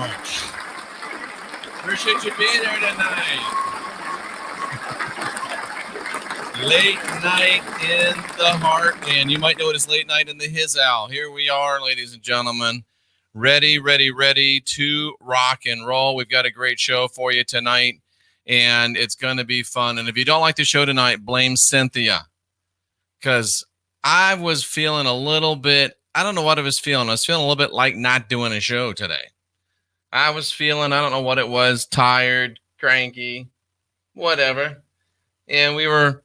Ranch. Appreciate you being here tonight. Late night in the heartland. You might know it as late night in the Hizal. Here we are, ladies and gentlemen. Ready to rock and roll. We've got a great show for you tonight, and it's going to be fun. And if you don't like the show tonight, blame Cynthia, because I was feeling a little bit, I don't know what I was feeling. I was feeling a little bit like not doing a show today. I was feeling, I don't know what it was, tired, cranky, whatever. And we were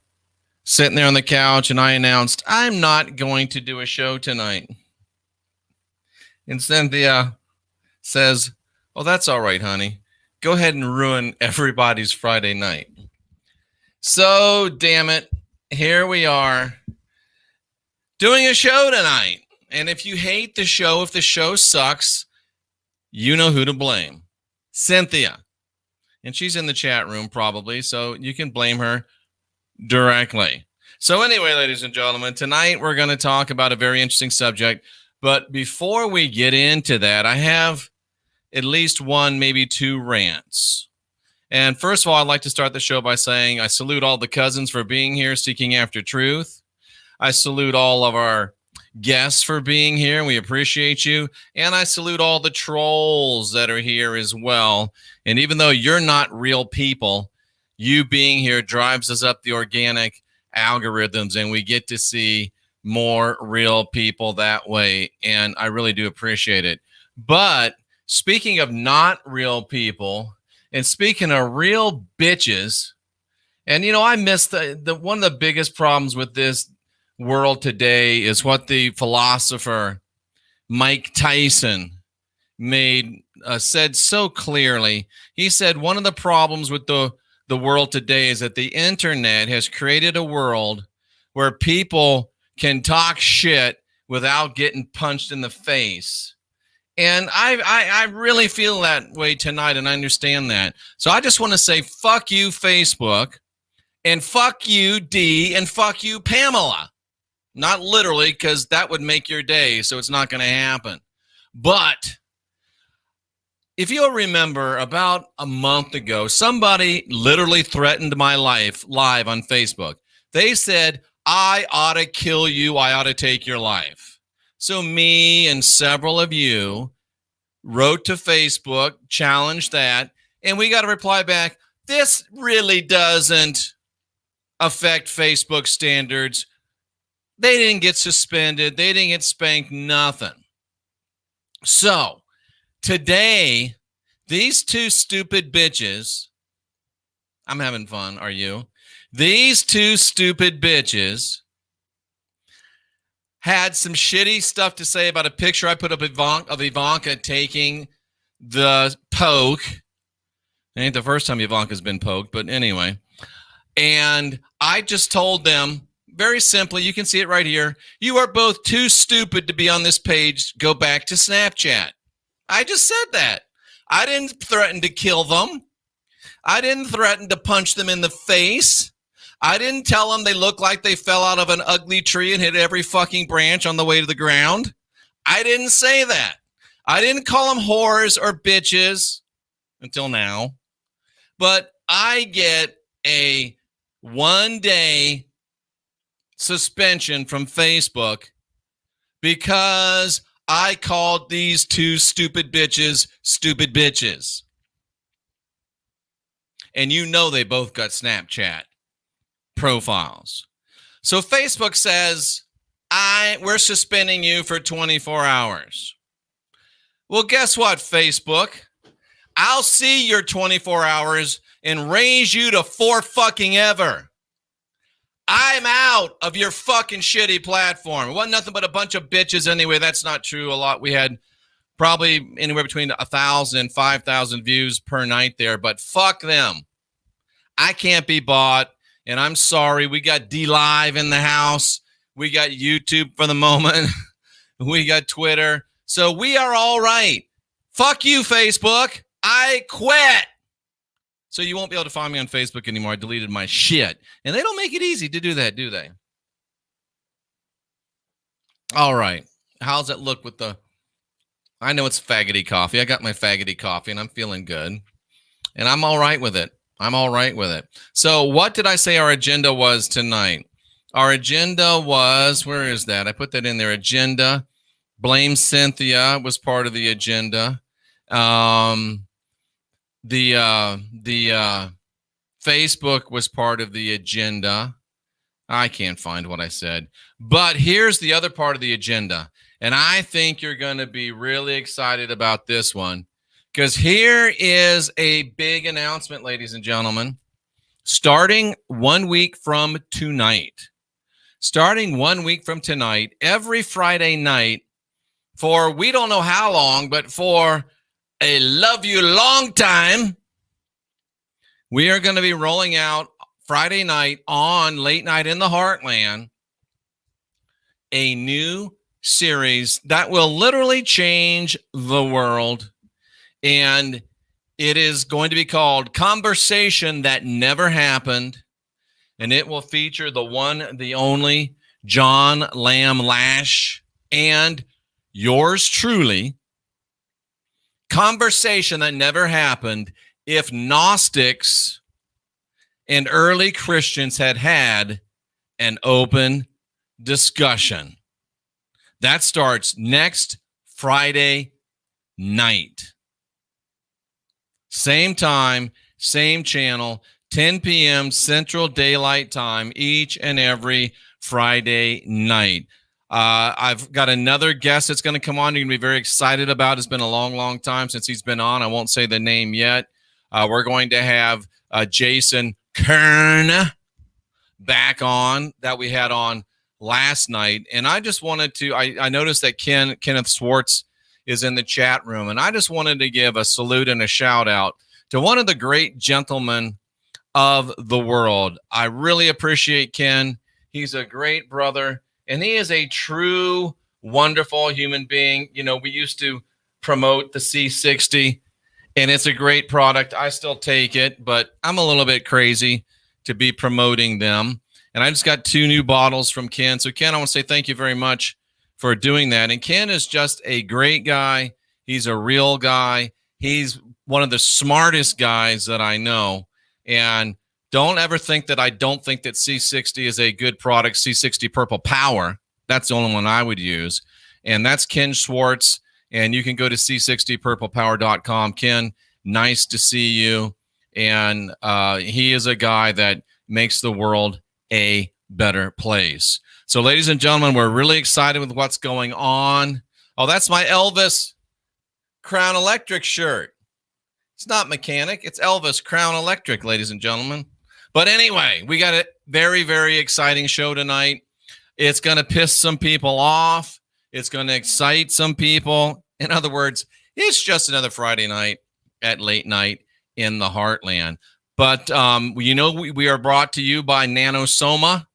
sitting there on the couch, and I announced, I'm not going to do a show tonight. And Cynthia says, oh, that's all right, honey. Go ahead and ruin everybody's Friday night. So, damn it, here we are doing a show tonight. And if you hate the show, if the show sucks, you know who to blame. Cynthia. And she's in the chat room probably, so you can blame her directly. So anyway, ladies and gentlemen, tonight we're going to talk about a very interesting subject. But before we get into that, I have at least one, maybe two rants. And first of all, I'd like to start the show by saying I salute all the cousins for being here, seeking after truth. I salute all of our guests for being here, and we appreciate you. And I salute all the trolls that are here as well. And even though you're not real people, you being here drives us up the organic algorithms, and we get to see more real people that way, and I really do appreciate it. But speaking of not real people, and speaking of real bitches, and I miss the one of the biggest problems with this world today is what the philosopher Mike Tyson said so clearly. He said one of the problems with the world today is that the internet has created a world where people can talk shit without getting punched in the face. And I really feel that way tonight, and I understand that. So I just want to say fuck you, Facebook, and fuck you, D, and fuck you, Pamela. Not literally, because that would make your day, so it's not going to happen. But if you'll remember, about a month ago, somebody literally threatened my life live on Facebook. They said, I ought to kill you. I ought to take your life. So me and several of you wrote to Facebook, challenged that, and we got a reply back. This really doesn't affect Facebook standards. They didn't get suspended. They didn't get spanked, nothing. So today, these two stupid bitches, I'm having fun, are you? These two stupid bitches had some shitty stuff to say about a picture I put up of Ivanka taking the poke. It ain't the first time Ivanka's been poked, but anyway. And I just told them, very simply, you can see it right here, you are both too stupid to be on this page. Go back to Snapchat. I just said that. I didn't threaten to kill them. I didn't threaten to punch them in the face. I didn't tell them they look like they fell out of an ugly tree and hit every fucking branch on the way to the ground. I didn't say that. I didn't call them whores or bitches until now. But I get a 1-day suspension from Facebook because I called these two stupid bitches stupid bitches. And they both got Snapchat profiles. So Facebook says, we're suspending you for 24 hours. Well, guess what, Facebook? I'll see your 24 hours and raise you to 4 fucking ever. I'm out of your fucking shitty platform. It wasn't nothing but a bunch of bitches anyway. That's not true. A lot. We had probably anywhere between 1,000 and 5,000 views per night there, but fuck them. I can't be bought. And I'm sorry, we got D-Live in the house. We got YouTube for the moment. We got Twitter. So we are all right. Fuck you, Facebook. I quit. So you won't be able to find me on Facebook anymore. I deleted my shit. And they don't make it easy to do that, do they? All right. How's that look with the I know it's faggoty coffee. I got my faggoty coffee and I'm feeling good. And I'm all right with it. I'm all right with it. So what did I say our agenda was tonight? Our agenda was, where is that? I put that in there. Agenda. Blame Cynthia was part of the agenda. The Facebook was part of the agenda. I can't find what I said. But here's the other part of the agenda. And I think you're going to be really excited about this one. Because here is a big announcement, ladies and gentlemen. Starting 1 week from tonight. Starting 1 week from tonight, every Friday night, for we don't know how long, but for a love you long time, we are going to be rolling out Friday night on Late Night in the Heartland, a new series that will literally change the world. And it is going to be called Conversation That Never Happened. And it will feature the one, the only John Lamb Lash and yours truly. Conversation that never happened if Gnostics and early Christians had an open discussion. That starts next Friday night. Same time, same channel, 10 p.m. Central Daylight Time each and every Friday night. I've got another guest that's going to come on. You're going to be very excited about. It's been a long, long time since he's been on. I won't say the name yet. We're going to have Jason Kern back on that we had on last night. And I just wanted to, I noticed that Kenneth Swartz is in the chat room. And I just wanted to give a salute and a shout out to one of the great gentlemen of the world. I really appreciate Ken. He's a great brother. And he is a true, wonderful human being. You know, we used to promote the C60, and it's a great product. I still take it, but I'm a little bit crazy to be promoting them. And I just got 2 new bottles from Ken. So, Ken, I want to say thank you very much for doing that. And Ken is just a great guy. He's a real guy. He's one of the smartest guys that I know. And don't ever think that I don't think that C60 is a good product. C60 Purple Power. That's the only one I would use. And that's Ken Swartz. And you can go to c60purplepower.com. Ken, nice to see you. And he is a guy that makes the world a better place. So, ladies and gentlemen, we're really excited with what's going on. Oh, that's my Elvis Crown Electric shirt. It's not Mechanic. It's Elvis Crown Electric, ladies and gentlemen. But anyway, we got a very, very exciting show tonight. It's going to piss some people off. It's going to excite some people. In other words, it's just another Friday night at Late Night in the Heartland. But, you know, we are brought to you by Nanosoma.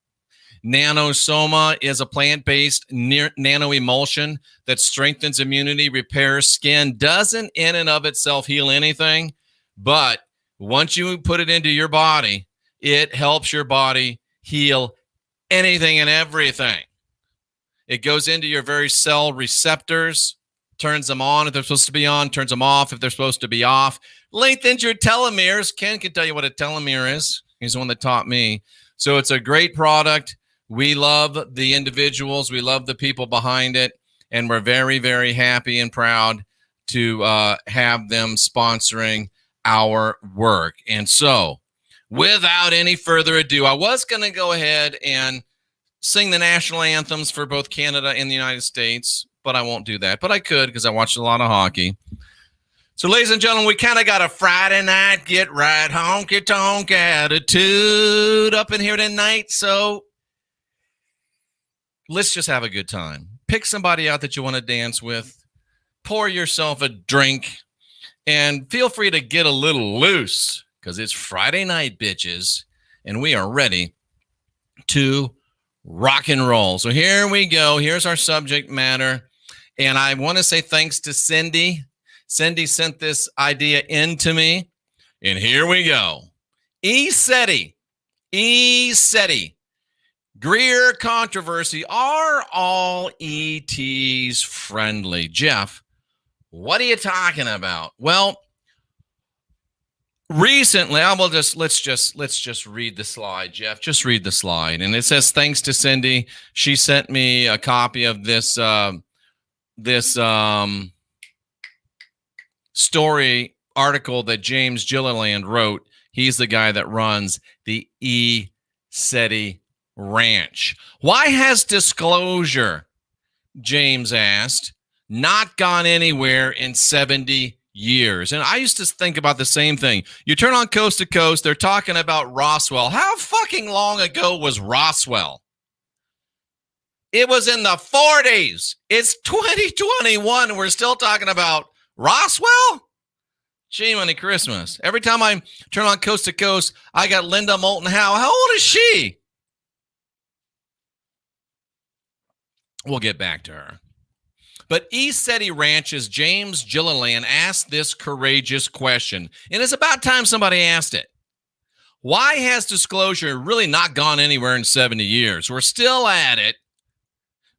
Nanosoma is a plant-based nano emulsion that strengthens immunity, repairs skin, doesn't in and of itself heal anything. But once you put it into your body, it helps your body heal anything and everything. It goes into your very cell receptors, turns them on if they're supposed to be on, turns them off if they're supposed to be off. Lengthens your telomeres. Ken can tell you what a telomere is. He's the one that taught me. So it's a great product. We love the individuals. We love the people behind it. And we're very, very happy and proud to have them sponsoring our work. And so, without any further ado, I was going to go ahead and sing the national anthems for both Canada and the United States, but I won't do that. But I could because I watched a lot of hockey. So, ladies and gentlemen, we kind of got a Friday night get right honky-tonk attitude up in here tonight. So let's just have a good time. Pick somebody out that you want to dance with. Pour yourself a drink. And feel free to get a little loose because it's Friday night, bitches. And we are ready to rock and roll. So here we go. Here's our subject matter. And I want to say thanks to Cindy. Cindy sent this idea in to me. And here we go. ECETI. ECETI. GREER controversy. Are all ETs friendly? Jeff, What are you talking about? Well, recently, let's just read the slide, Jeff. Just read the slide, and it says, "Thanks to Cindy, she sent me a copy of this story article that James Gilliland wrote. He's the guy that runs the ECETI Ranch. Why has disclosure, James asked, not gone anywhere in 70 years? And I used to think about the same thing. You turn on Coast to Coast, they're talking about Roswell. How fucking long ago was Roswell? It was in the 40s. It's 2021 and we're still talking about Roswell? Gee, money Christmas. Every time I turn on Coast to Coast, I got Linda Moulton Howe. How old is she? We'll get back to her. But ECETI Ranch's James Gilliland asked this courageous question, and it's about time somebody asked it. Why has disclosure really not gone anywhere in 70 years? We're still at it.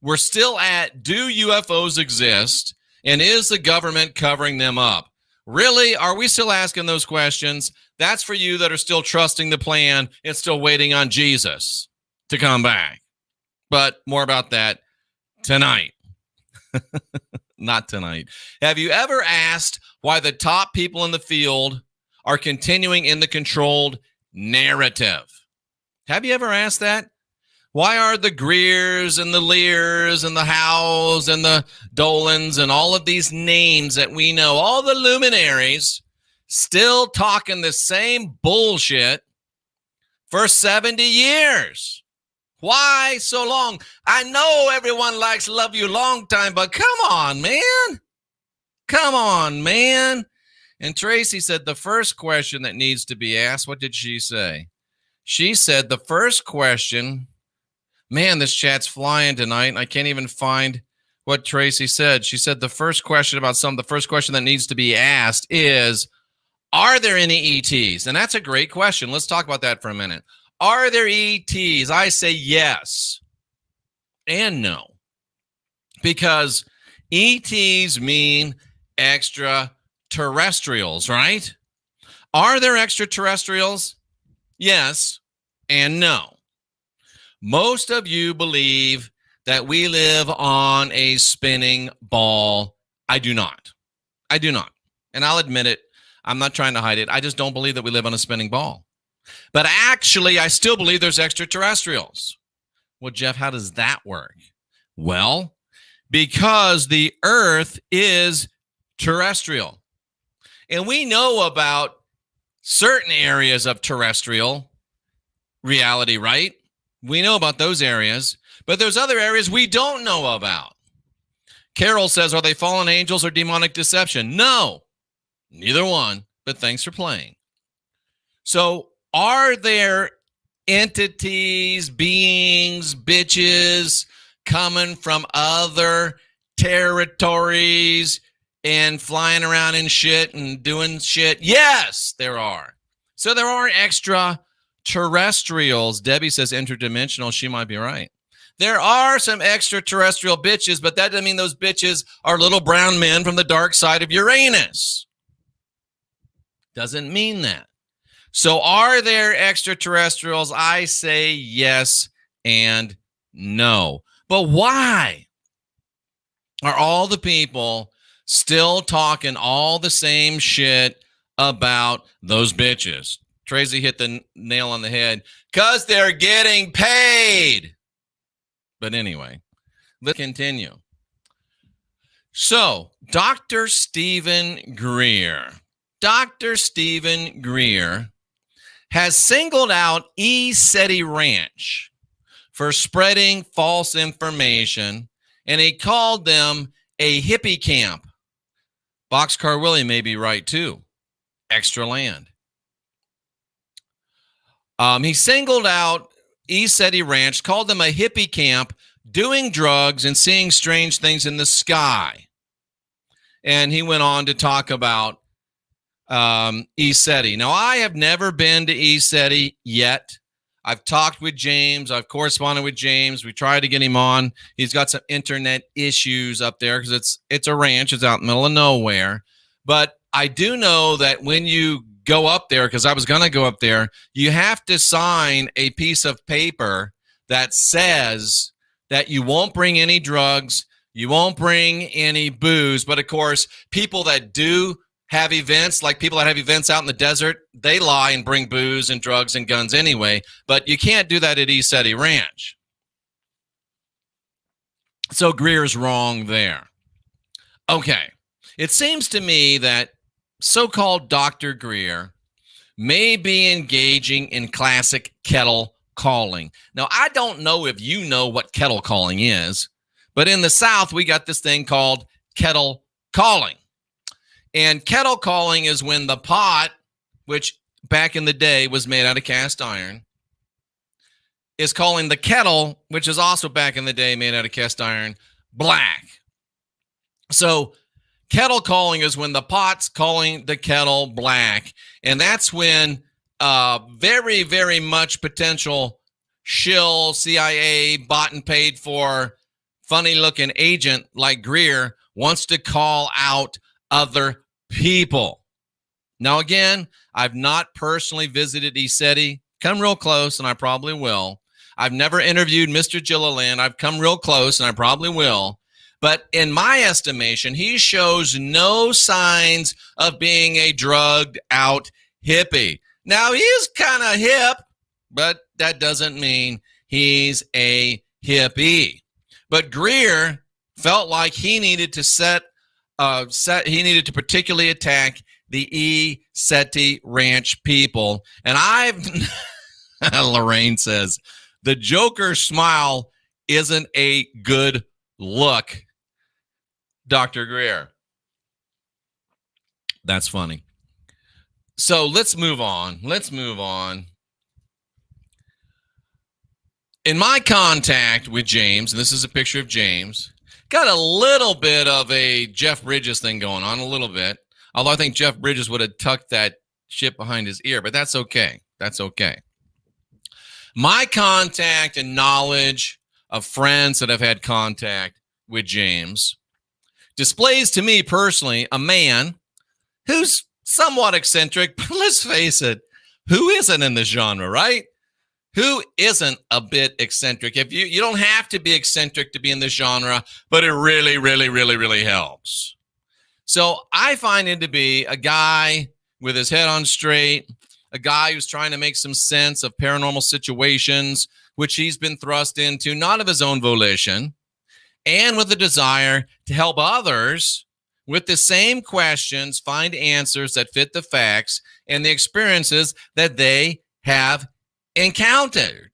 We're still at, do UFOs exist, and is the government covering them up? Really? Are we still asking those questions? That's for you that are still trusting the plan and still waiting on Jesus to come back. But more about that tonight. Not tonight. Have you ever asked why the top people in the field are continuing in the controlled narrative? Have you ever asked that? Why are the Greers and the Lears and the Howes and the Dolans and all of these names that we know, all the luminaries, still talking the same bullshit for 70 years? Why so long? I know everyone likes Love You Long Time, but come on, man. Come on, man. And Tracy said the first question that needs to be asked, what did she say? She said the first question, man, this chat's flying tonight. I can't even find what Tracy said. She said the first question that needs to be asked is, are there any ETs? And that's a great question. Let's talk about that for a minute. Are there ETs? I say yes and no, because ETs mean extraterrestrials, right? Are there extraterrestrials? Yes and no. Most of you believe that we live on a spinning ball. I do not. And I'll admit it. I'm not trying to hide it. I just don't believe that we live on a spinning ball. But actually, I still believe there's extraterrestrials. Well, Jeff, how does that work? Well, because the Earth is terrestrial. And we know about certain areas of terrestrial reality, right? We know about those areas, but there's other areas we don't know about. Carol says, are they fallen angels or demonic deception? No, neither one, but thanks for playing. So are there entities, beings, bitches coming from other territories and flying around in shit and doing shit? Yes, there are. So there are extraterrestrials. Debbie says interdimensional. She might be right. There are some extraterrestrial bitches, but that doesn't mean those bitches are little brown men from the dark side of Uranus. Doesn't mean that. So are there extraterrestrials? I say yes and no. But why are all the people still talking all the same shit about those bitches? Tracy hit the nail on the head. Because they're getting paid. But anyway, let's continue. So, Dr. Stephen Greer has singled out ECETI Ranch for spreading false information, and he called them a hippie camp. Boxcar Willie may be right too. Extra land. He singled out ECETI Ranch, called them a hippie camp, doing drugs and seeing strange things in the sky. And he went on to talk about ECETI. Now, I have never been to ECETI yet. I've talked with James. I've corresponded with James. We tried to get him on. He's got some internet issues up there because it's a ranch. It's out in the middle of nowhere. But I do know that when you go up there, because I was going to go up there, you have to sign a piece of paper that says that you won't bring any drugs, you won't bring any booze. But, of course, people that do have events, like people that have events out in the desert, they lie and bring booze and drugs and guns anyway. But you can't do that at ECETI Ranch. So Greer's wrong there. Okay. It seems to me that so-called Dr. Greer may be engaging in classic kettle calling. Now, I don't know if you know what kettle calling is, but in the South, we got this thing called kettle calling. And kettle calling is when the pot, which back in the day was made out of cast iron, is calling the kettle, which is also back in the day made out of cast iron, black. So kettle calling is when the pot's calling the kettle black. And that's when very, very much potential shill, CIA, bought and paid for, funny-looking agent like Greer wants to call out other people. Now, again, I've not personally visited ECETI. Come real close, and I probably will. I've never interviewed Mr. Gilliland. I've come real close, and I probably will. But in my estimation, he shows no signs of being a drugged-out hippie. Now, he is kind of hip, but that doesn't mean he's a hippie. But Greer felt like he needed to he needed to particularly attack the ECETI Ranch people. And Lorraine says, the Joker smile isn't a good look, Dr. Greer. That's funny. So let's move on. In my contact with James, and this is a picture of James, got a little bit of a Jeff Bridges thing going on, a little bit. Although I think Jeff Bridges would have tucked that shit behind his ear, but that's okay. That's okay. My contact and knowledge of friends that have had contact with James displays to me personally a man who's somewhat eccentric, but let's face it, who isn't in this genre, right? Who isn't a bit eccentric? If you don't have to be eccentric to be in this genre, but it really, really, really, really helps. So I find him to be a guy with his head on straight, a guy who's trying to make some sense of paranormal situations, which he's been thrust into, not of his own volition, and with a desire to help others with the same questions find answers that fit the facts and the experiences that they have encountered.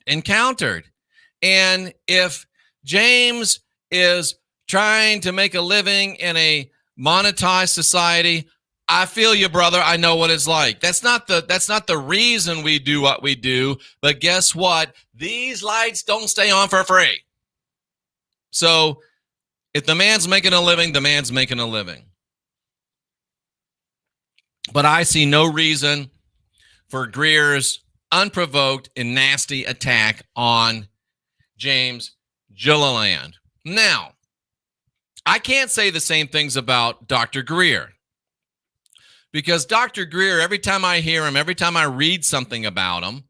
And if James is trying to make a living in a monetized society, I feel you, brother. I know what it's like. That's not the reason we do what we do. But guess what? These lights don't stay on for free. So if the man's making a living, the man's making a living. But I see no reason for Greer's unprovoked and nasty attack on James Gilliland. Now, I can't say the same things about Dr. Greer, because Dr. Greer, every time I hear him, every time I read something about him,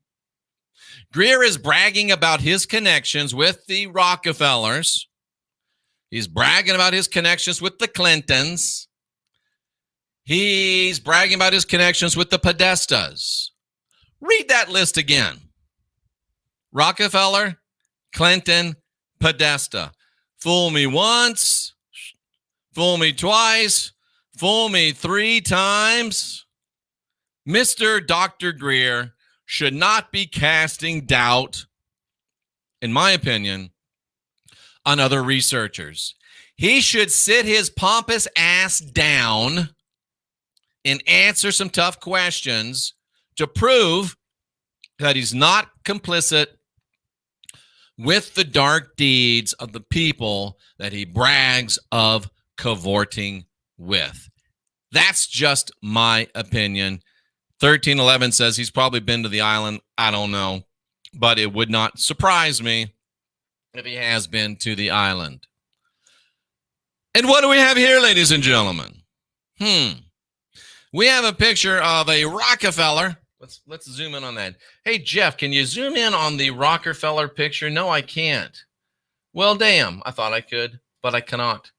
Greer is bragging about his connections with the Rockefellers. He's bragging about his connections with the Clintons. He's bragging about his connections with the Podestas. Read that list again. Rockefeller, Clinton, Podesta. Fool me once, fool me twice, fool me 3 times. Mr. Dr. Greer should not be casting doubt, in my opinion, on other researchers. He should sit his pompous ass down and answer some tough questions to prove that he's not complicit with the dark deeds of the people that he brags of cavorting with. That's just my opinion. 1311 says he's probably been to the island. I don't know. but it would not surprise me if he has been to the island. And what do we have here, ladies and gentlemen? We have a picture of a Rockefeller. Let's zoom in on that. Hey, Jeff, can you zoom in on the Rockefeller picture? No, I can't. Well, damn. I thought I could, but I cannot.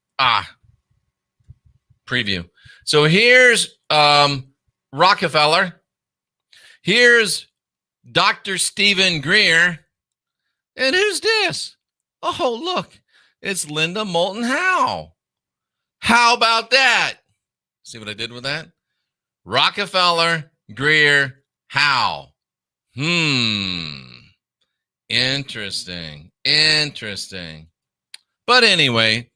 Preview. So here's Rockefeller. Here's Dr. Stephen Greer. And who's this? Oh, look. It's Linda Moulton Howe. How about that? See what I did with that? Rockefeller, Greer, Howe. Interesting. But anyway,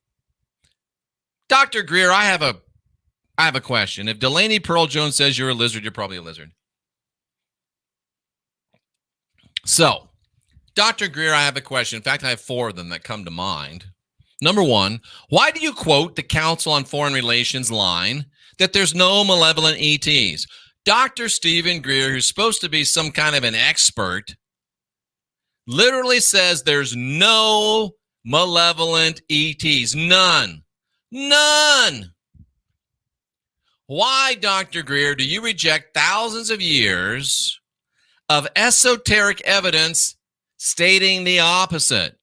Dr. Greer, I have a question. If Delaney Pearl Jones says you're a lizard, you're probably a lizard. So, Dr. Greer, I have a question. In fact, I have 4 of them that come to mind. Number 1, why do you quote the Council on Foreign Relations line that there's no malevolent ETs? Dr. Stephen Greer, who's supposed to be some kind of an expert, literally says there's no malevolent ETs. None. Why, Dr. Greer, do you reject thousands of years of esoteric evidence stating the opposite?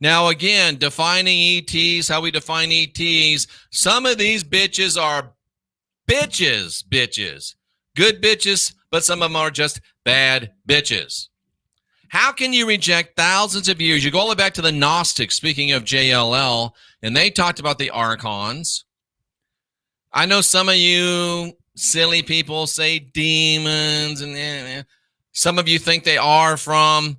Now, again, defining ETs, how we define ETs, some of these bitches are bitches. Good bitches, but some of them are just bad bitches. How can you reject thousands of years? You go all the way back to the Gnostics, speaking of JLL, and they talked about the archons. I know some of you silly people say demons, and some of you think they are from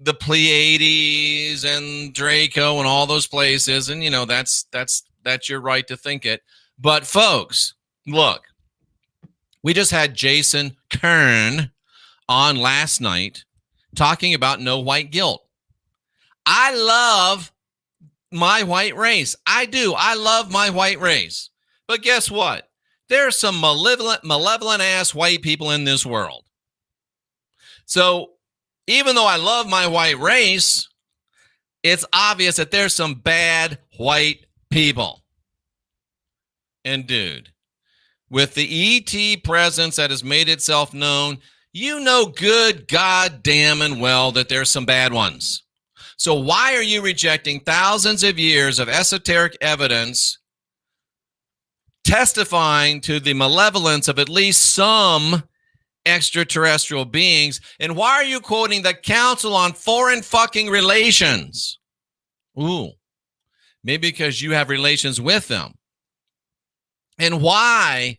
the Pleiades and Draco and all those places, and that's your right to think it. But folks, look, we just had Jason Kern on last night talking about no white guilt. I love my white race. I do. I love my white race. But guess what? There are some malevolent ass white people in this world. So even though I love my white race, it's obvious that there's some bad white people. And dude, with the ET presence that has made itself known, you know good goddamn and well that there's some bad ones. So why are you rejecting thousands of years of esoteric evidence testifying to the malevolence of at least some extraterrestrial beings? And why are you quoting the Council on Foreign fucking Relations? Maybe because you have relations with them. And why,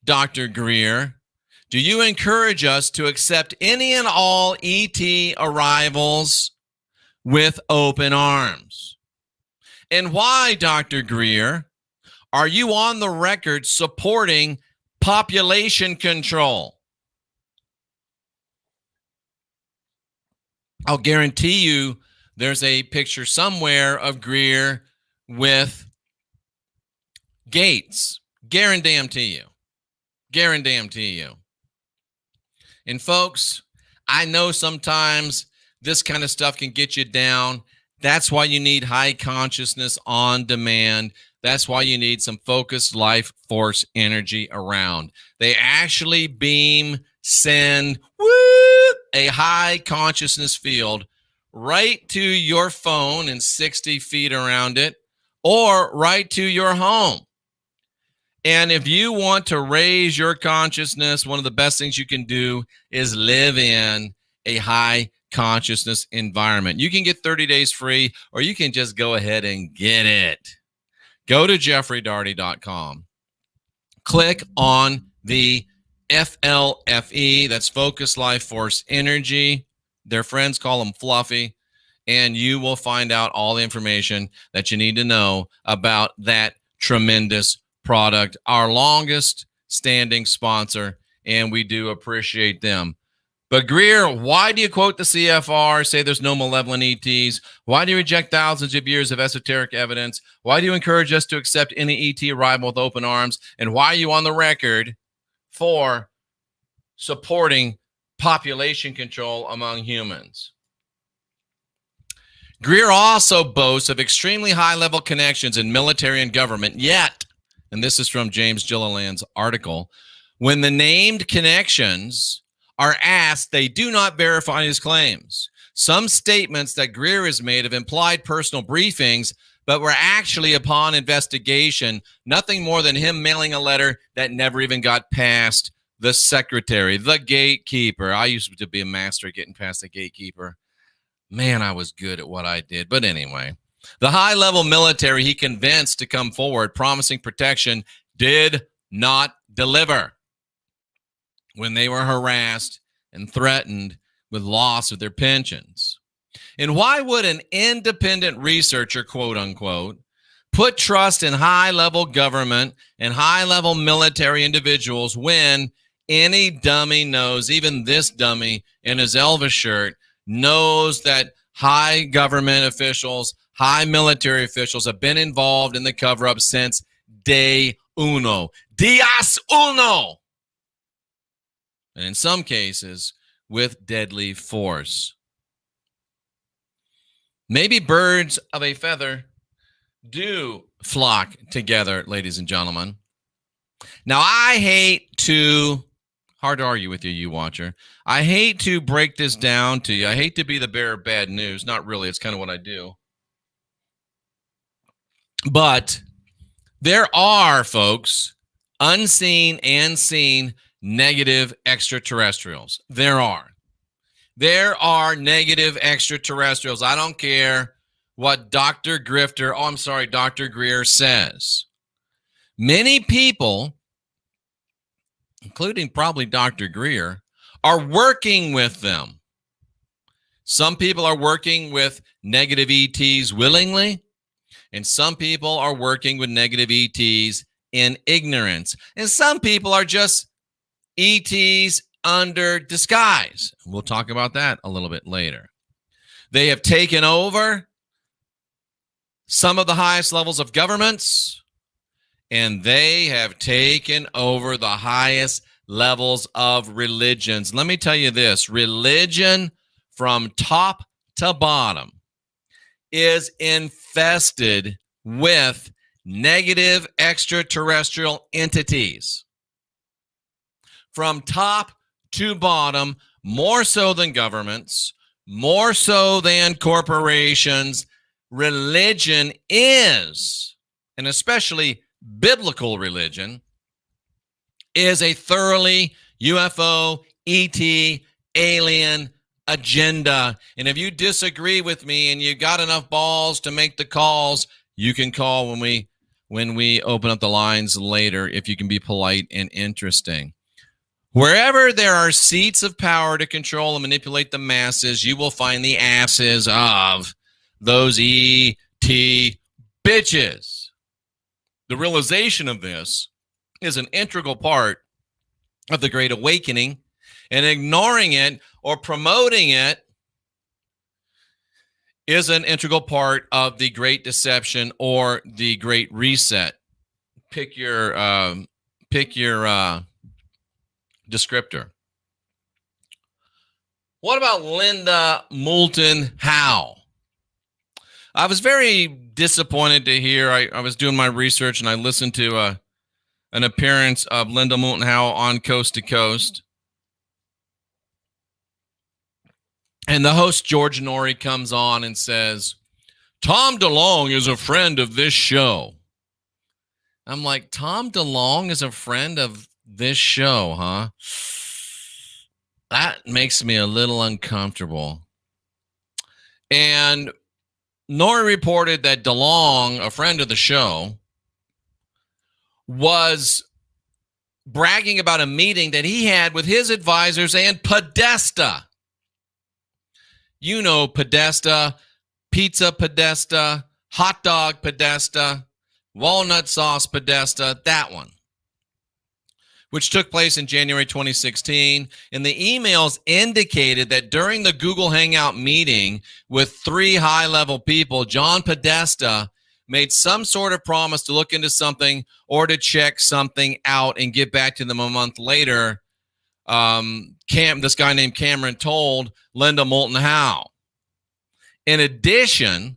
Dr. Greer, do you encourage us to accept any and all ET arrivals with open arms? And why, Dr. Greer, are you on the record supporting population control? I'll guarantee you there's a picture somewhere of Greer with Gates. Guarantee you. And folks, I know sometimes this kind of stuff can get you down. That's why you need high consciousness on demand. That's why you need some focused life force energy around. They actually send a high consciousness field right to your phone and 60 feet around it, or right to your home. And if you want to raise your consciousness, one of the best things you can do is live in a high consciousness environment. You can get 30 days free, or you can just go ahead and get it. Go to jeffreydaugherty.com. Click on the FLFE, that's Focus Life Force Energy. Their friends call them Fluffy. And you will find out all the information that you need to know about that tremendous product, our longest standing sponsor, and we do appreciate them. But Greer, why do you quote the CFR, say there's no malevolent ETs? Why do you reject thousands of years of esoteric evidence? Why do you encourage us to accept any ET arrival with open arms? And why are you on the record for supporting population control among humans. GREER also boasts of extremely high-level connections in military and government, yet, and this is from James Gilliland's article, when the named connections are asked, they do not verify his claims. Some statements that GREER has made have implied personal briefings, but were actually, upon investigation, nothing more than him mailing a letter that never even got past the secretary, the gatekeeper. I used to be a master at getting past the gatekeeper. Man, I was good at what I did. But anyway, the high-level military he convinced to come forward promising protection did not deliver when they were harassed and threatened with loss of their pensions. And why would an independent researcher, quote unquote, put trust in high-level government and high-level military individuals when any dummy knows, even this dummy in his Elvis shirt, knows that high government officials, high military officials have been involved in the cover-up since day uno. Dias uno! And in some cases, with deadly force. Maybe birds of a feather do flock together, ladies and gentlemen. Now, I hate to, hard to argue with you, you watcher. I hate to break this down to you. I hate to be the bearer of bad news. Not really. It's kind of what I do. But there are, folks, unseen and seen negative extraterrestrials. There are. There are negative extraterrestrials. I don't care what Dr. GREER says. Many people, including probably Dr. GREER, are working with them. Some people are working with negative ETs willingly, and some people are working with negative ETs in ignorance. And some people are just ETs under disguise. We'll talk about that a little bit later. They have taken over some of the highest levels of governments, and they have taken over the highest levels of religions. Let me tell you this, religion from top to bottom is infested with negative extraterrestrial entities. From top to bottom, more so than governments, more so than corporations, religion is, and especially biblical religion, is a thoroughly UFO, ET, alien agenda. And if you disagree with me and you got enough balls to make the calls, you can call when we open up the lines later, if you can be polite and interesting. Wherever there are seats of power to control and manipulate the masses, you will find the asses of those ET bitches. The realization of this is an integral part of the Great Awakening, and ignoring it or promoting it is an integral part of the Great Deception or the Great Reset. Pick your descriptor. What about Linda Moulton Howe? I was very disappointed to hear. I was doing my research and I listened to an appearance of Linda Moulton Howe on Coast to Coast. And the host, George Norrie, comes on and says, Tom DeLonge is a friend of this show. I'm like, Tom DeLonge is a friend of this show, huh? That makes me a little uncomfortable. And Norrie reported that DeLonge, a friend of the show, was bragging about a meeting that he had with his advisors and Podesta. You know Podesta, pizza Podesta, hot dog Podesta, walnut sauce Podesta, that one, which took place in January 2016. And the emails indicated that during the Google Hangout meeting with 3 high-level people, John Podesta made some sort of promise to look into something or to check something out and get back to them a month later this guy named Cameron told Linda Moulton Howe. In addition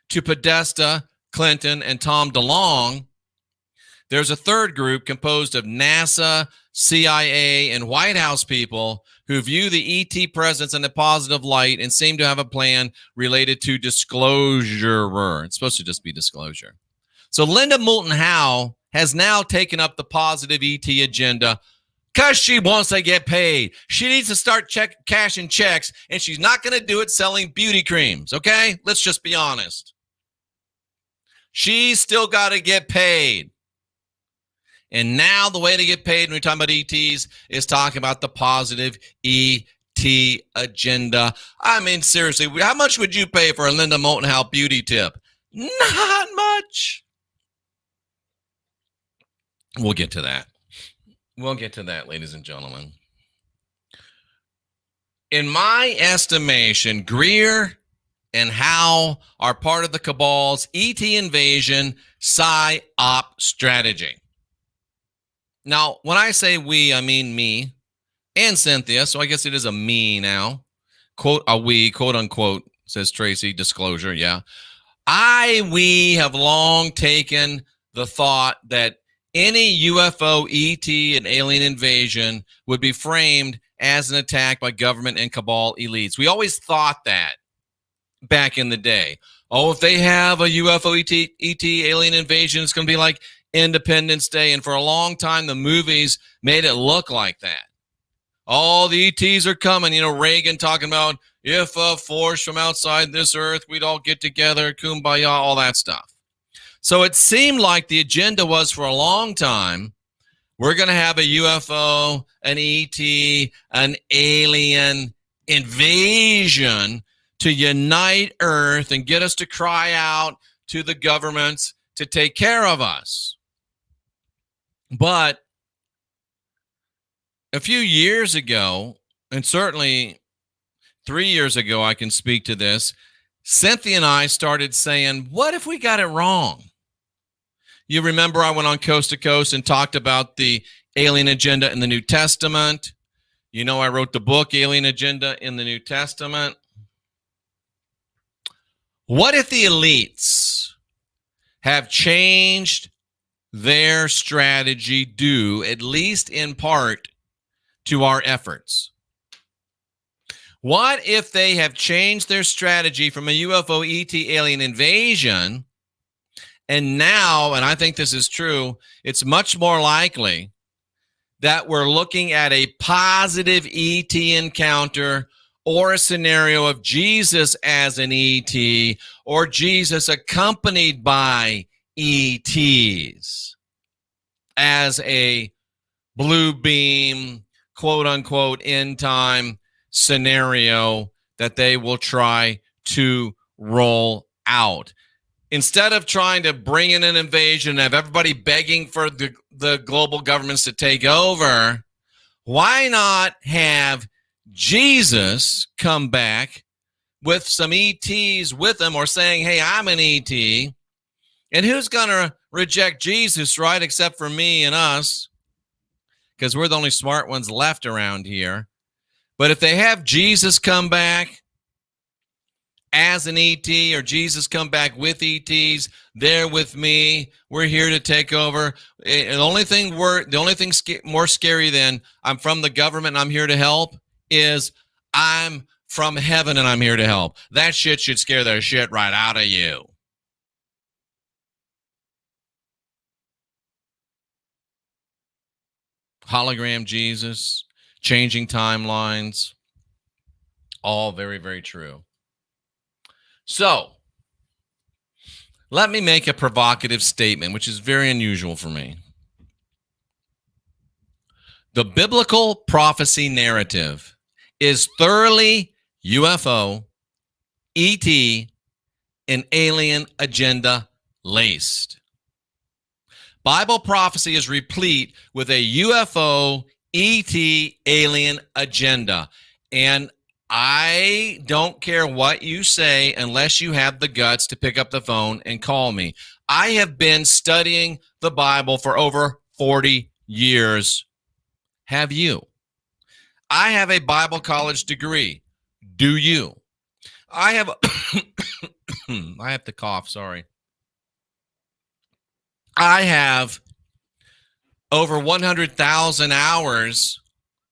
to Podesta, Clinton, and Tom DeLonge, there's a third group composed of NASA, CIA, and White House people who view the ET presence in a positive light and seem to have a plan related to disclosure. It's supposed to just be disclosure. So Linda Moulton Howe has now taken up the positive ET agenda because she wants to get paid. She needs to start cashing checks, and she's not going to do it selling beauty creams, okay? Let's just be honest. She's still got to get paid. And now the way to get paid when we're talking about ETs is talking about the positive ET agenda. I mean, seriously, how much would you pay for a Linda Moulton Howe beauty tip? Not much. We'll get to that. We'll get to that, ladies and gentlemen. In my estimation, Greer and Howe are part of the cabal's ET invasion PSYOP strategy. Now, when I say we, I mean me and Cynthia, so I guess it is a me now. Quote, a we, quote unquote, says Tracy, disclosure, yeah. We have long taken the thought that any UFO, ET, and alien invasion would be framed as an attack by government and cabal elites. We always thought that back in the day. Oh, if they have a UFO, ET, alien invasion, it's going to be like Independence Day. And for a long time, the movies made it look like that. Oh, the ETs are coming. You know, Reagan talking about if a force from outside this earth, we'd all get together, kumbaya, all that stuff. So it seemed like the agenda was for a long time, we're going to have a UFO, an ET, an alien invasion to unite Earth and get us to cry out to the governments to take care of us. But a few years ago, and certainly 3 years ago, I can speak to this, Cynthia and I started saying, what if we got it wrong? You remember I went on Coast to Coast and talked about the alien agenda in the New Testament. You know, I wrote the book, Alien Agenda in the New Testament. What if the elites have changed their strategy due, at least in part, to our efforts? What if they have changed their strategy from a UFO, ET, alien invasion, and now, and I think this is true, it's much more likely that we're looking at a positive ET encounter or a scenario of Jesus as an ET or Jesus accompanied by ETs as a blue beam, quote unquote, end time scenario that they will try to roll out. Instead of trying to bring in an invasion and have everybody begging for the global governments to take over, why not have Jesus come back with some ETs with him, or saying, hey, I'm an ET, and who's going to reject Jesus, right, except for me and us, because we're the only smart ones left around here. But if they have Jesus come back as an ET, or Jesus come back with ETs, they're with me, we're here to take over. The only thing more scary than I'm from the government and I'm here to help is I'm from heaven and I'm here to help. That shit should scare the shit right out of you. Hologram Jesus, changing timelines, all very, very true. So, let me make a provocative statement, which is very unusual for me. The biblical prophecy narrative is thoroughly UFO, ET, and alien agenda laced. Bible prophecy is replete with a UFO, ET, alien agenda. And I don't care what you say unless you have the guts to pick up the phone and call me. I have been studying the Bible for over 40 years. Have you? I have a Bible college degree. Do you? I have, I have to cough, sorry. I have over 100,000 hours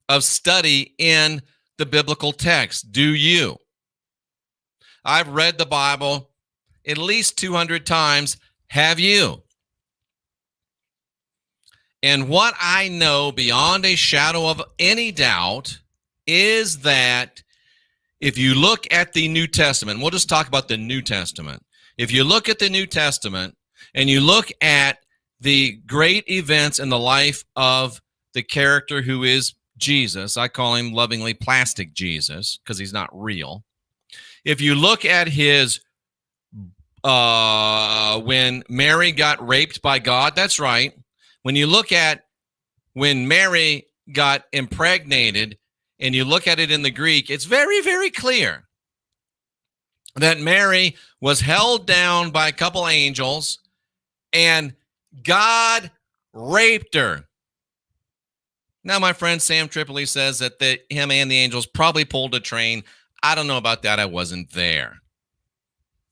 of study in the biblical text. Do you? I've read the Bible at least 200 times. Have you? And what I know beyond a shadow of any doubt is that if you look at the New Testament, we'll just talk about the New Testament. If you look at the New Testament and you look at the great events in the life of the character who is Jesus, I call him lovingly Plastic Jesus because he's not real. If you look at his, when Mary got raped by God, that's right. When you look at when Mary got impregnated and you look at it in the Greek, it's very, very clear that Mary was held down by a couple angels and God raped her. Now, my friend Sam Tripoli says that him and the angels probably pulled a train. I don't know about that. I wasn't there.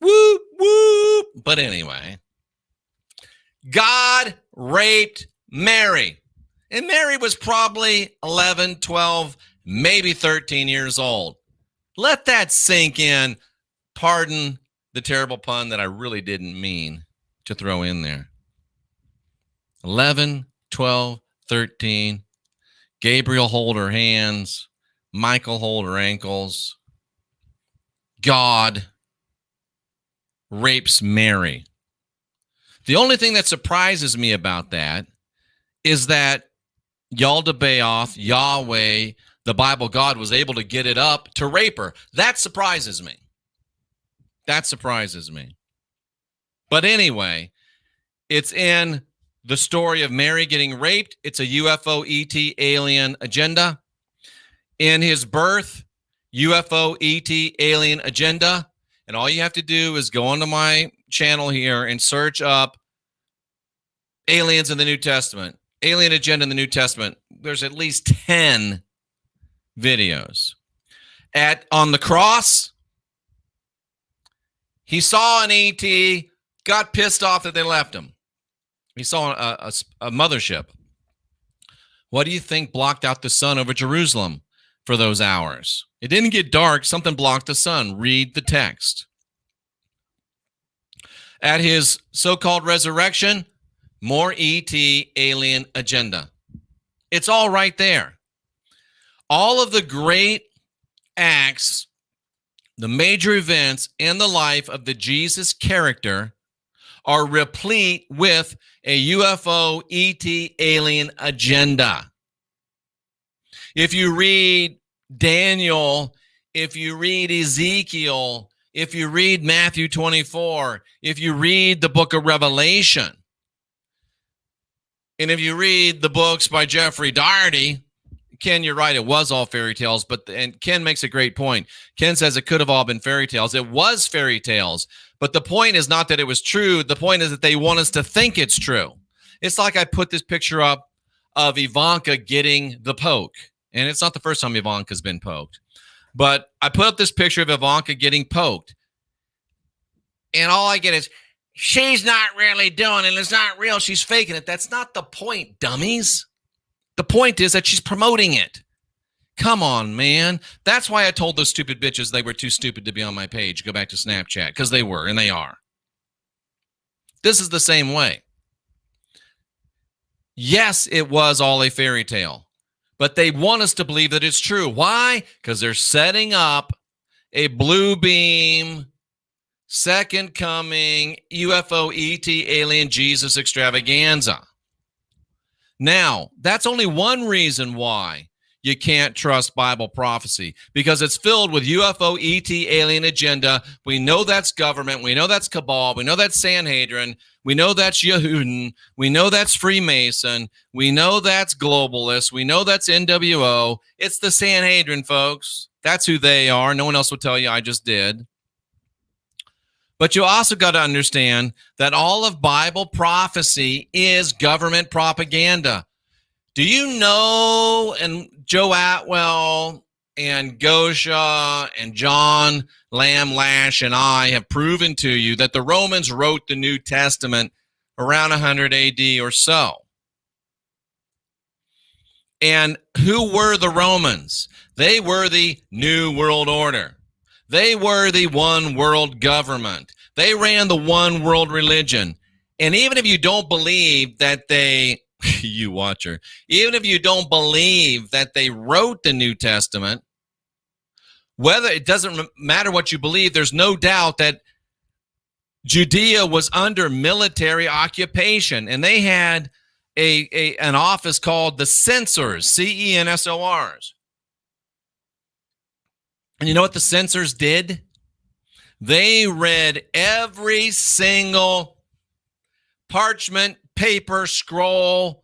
Whoop, whoop. But anyway, God raped Mary. And Mary was probably 11, 12, maybe 13 years old. Let that sink in. Pardon the terrible pun that I really didn't mean to throw in there. 11, 12, 13. Gabriel hold her hands. Michael hold her ankles. God rapes Mary. The only thing that surprises me about that is that Yaldabaoth, Yahweh, the Bible God, was able to get it up to rape her. That surprises me. That surprises me. But anyway, it's in the story of Mary getting raped. It's a UFO ET alien agenda. In his birth, UFO ET alien agenda. And all you have to do is go onto my channel here and search up aliens in the New Testament, alien agenda in the New Testament. There's at least 10 videos. On the cross, he saw an ET, got pissed off that they left him. He saw a mothership. What do you think blocked out the sun over Jerusalem for those hours? It didn't get dark. Something blocked the sun. Read the text. At his so-called resurrection, more ET alien agenda. It's all right there. All of the great acts, the major events in the life of the Jesus character are replete with a UFO ET alien agenda. If you read Daniel, if you read Ezekiel, if you read Matthew 24, if you read the book of Revelation, and if you read the books by Jeffrey Daugherty, Ken, you're right, it was all fairy tales, and Ken makes a great point. Ken says it could have all been fairy tales. It was fairy tales, but the point is not that it was true. The point is that they want us to think it's true. It's like I put this picture up of Ivanka getting the poke, and it's not the first time Ivanka's been poked, but I put up this picture of Ivanka getting poked, and all I get is, she's not really doing it. It's not real. She's faking it. That's not the point, dummies. The point is that she's promoting it. Come on, man. That's why I told those stupid bitches they were too stupid to be on my page. Go back to Snapchat, because they were, and they are. This is the same way. Yes, it was all a fairy tale, but they want us to believe that it's true. Why? Because they're setting up a blue beam, second coming, UFO ET alien Jesus extravaganza. Now, that's only one reason why you can't trust Bible prophecy, because it's filled with UFO ET alien agenda. We know that's government. We know that's cabal. We know that's Sanhedrin. We know that's Yehudin. We know that's Freemason. We know that's globalist. We know that's NWO. It's the Sanhedrin, folks. That's who they are. No one else will tell you. I just did. But you also got to understand that all of Bible prophecy is government propaganda. Do you know, and Joe Atwell and Gosha and John Lamb Lash and I have proven to you that the Romans wrote the New Testament around 100 AD or so. And who were the Romans? They were the New World Order. They were the one world government. They ran the one world religion. And even if you don't believe that they, you watcher, even if you don't believe that they wrote the New Testament, whether it doesn't matter what you believe, there's no doubt that Judea was under military occupation, and they had an office called the censors, censors. And you know what the censors did? They read every single parchment, paper, scroll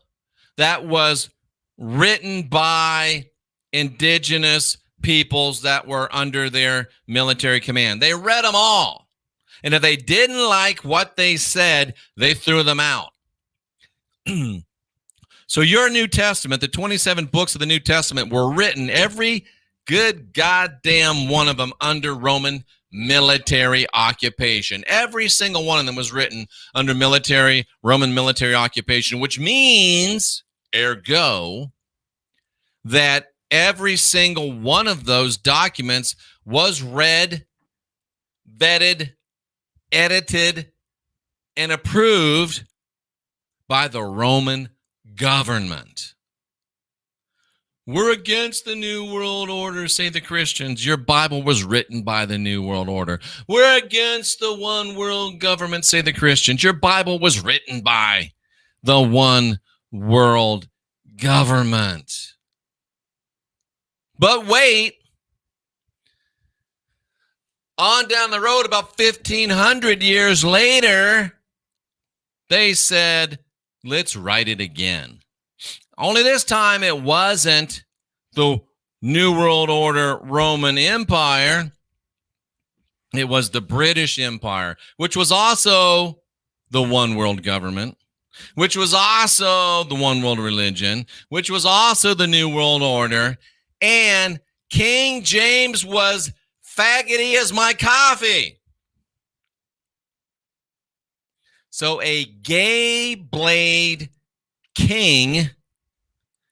that was written by indigenous peoples that were under their military command. They read them all. And if they didn't like what they said, they threw them out. So your New Testament, the 27 books of the New Testament were written, every good goddamn one of them, under Roman military occupation. Every single one of them was written under Roman military occupation, which means, ergo, that every single one of those documents was read, vetted, edited, and approved by the Roman government. We're against the New World Order, say the Christians. Your Bible was written by the New World Order. We're against the one world government, say the Christians. Your Bible was written by the one world government. But wait, on down the road, about 1,500 years later, they said, let's write it again. Only this time it wasn't the New World Order Roman Empire. It was the British Empire, which was also the one world government, which was also the one world religion, which was also the New World Order. And King James was faggoty as my coffee. So a gay blade king,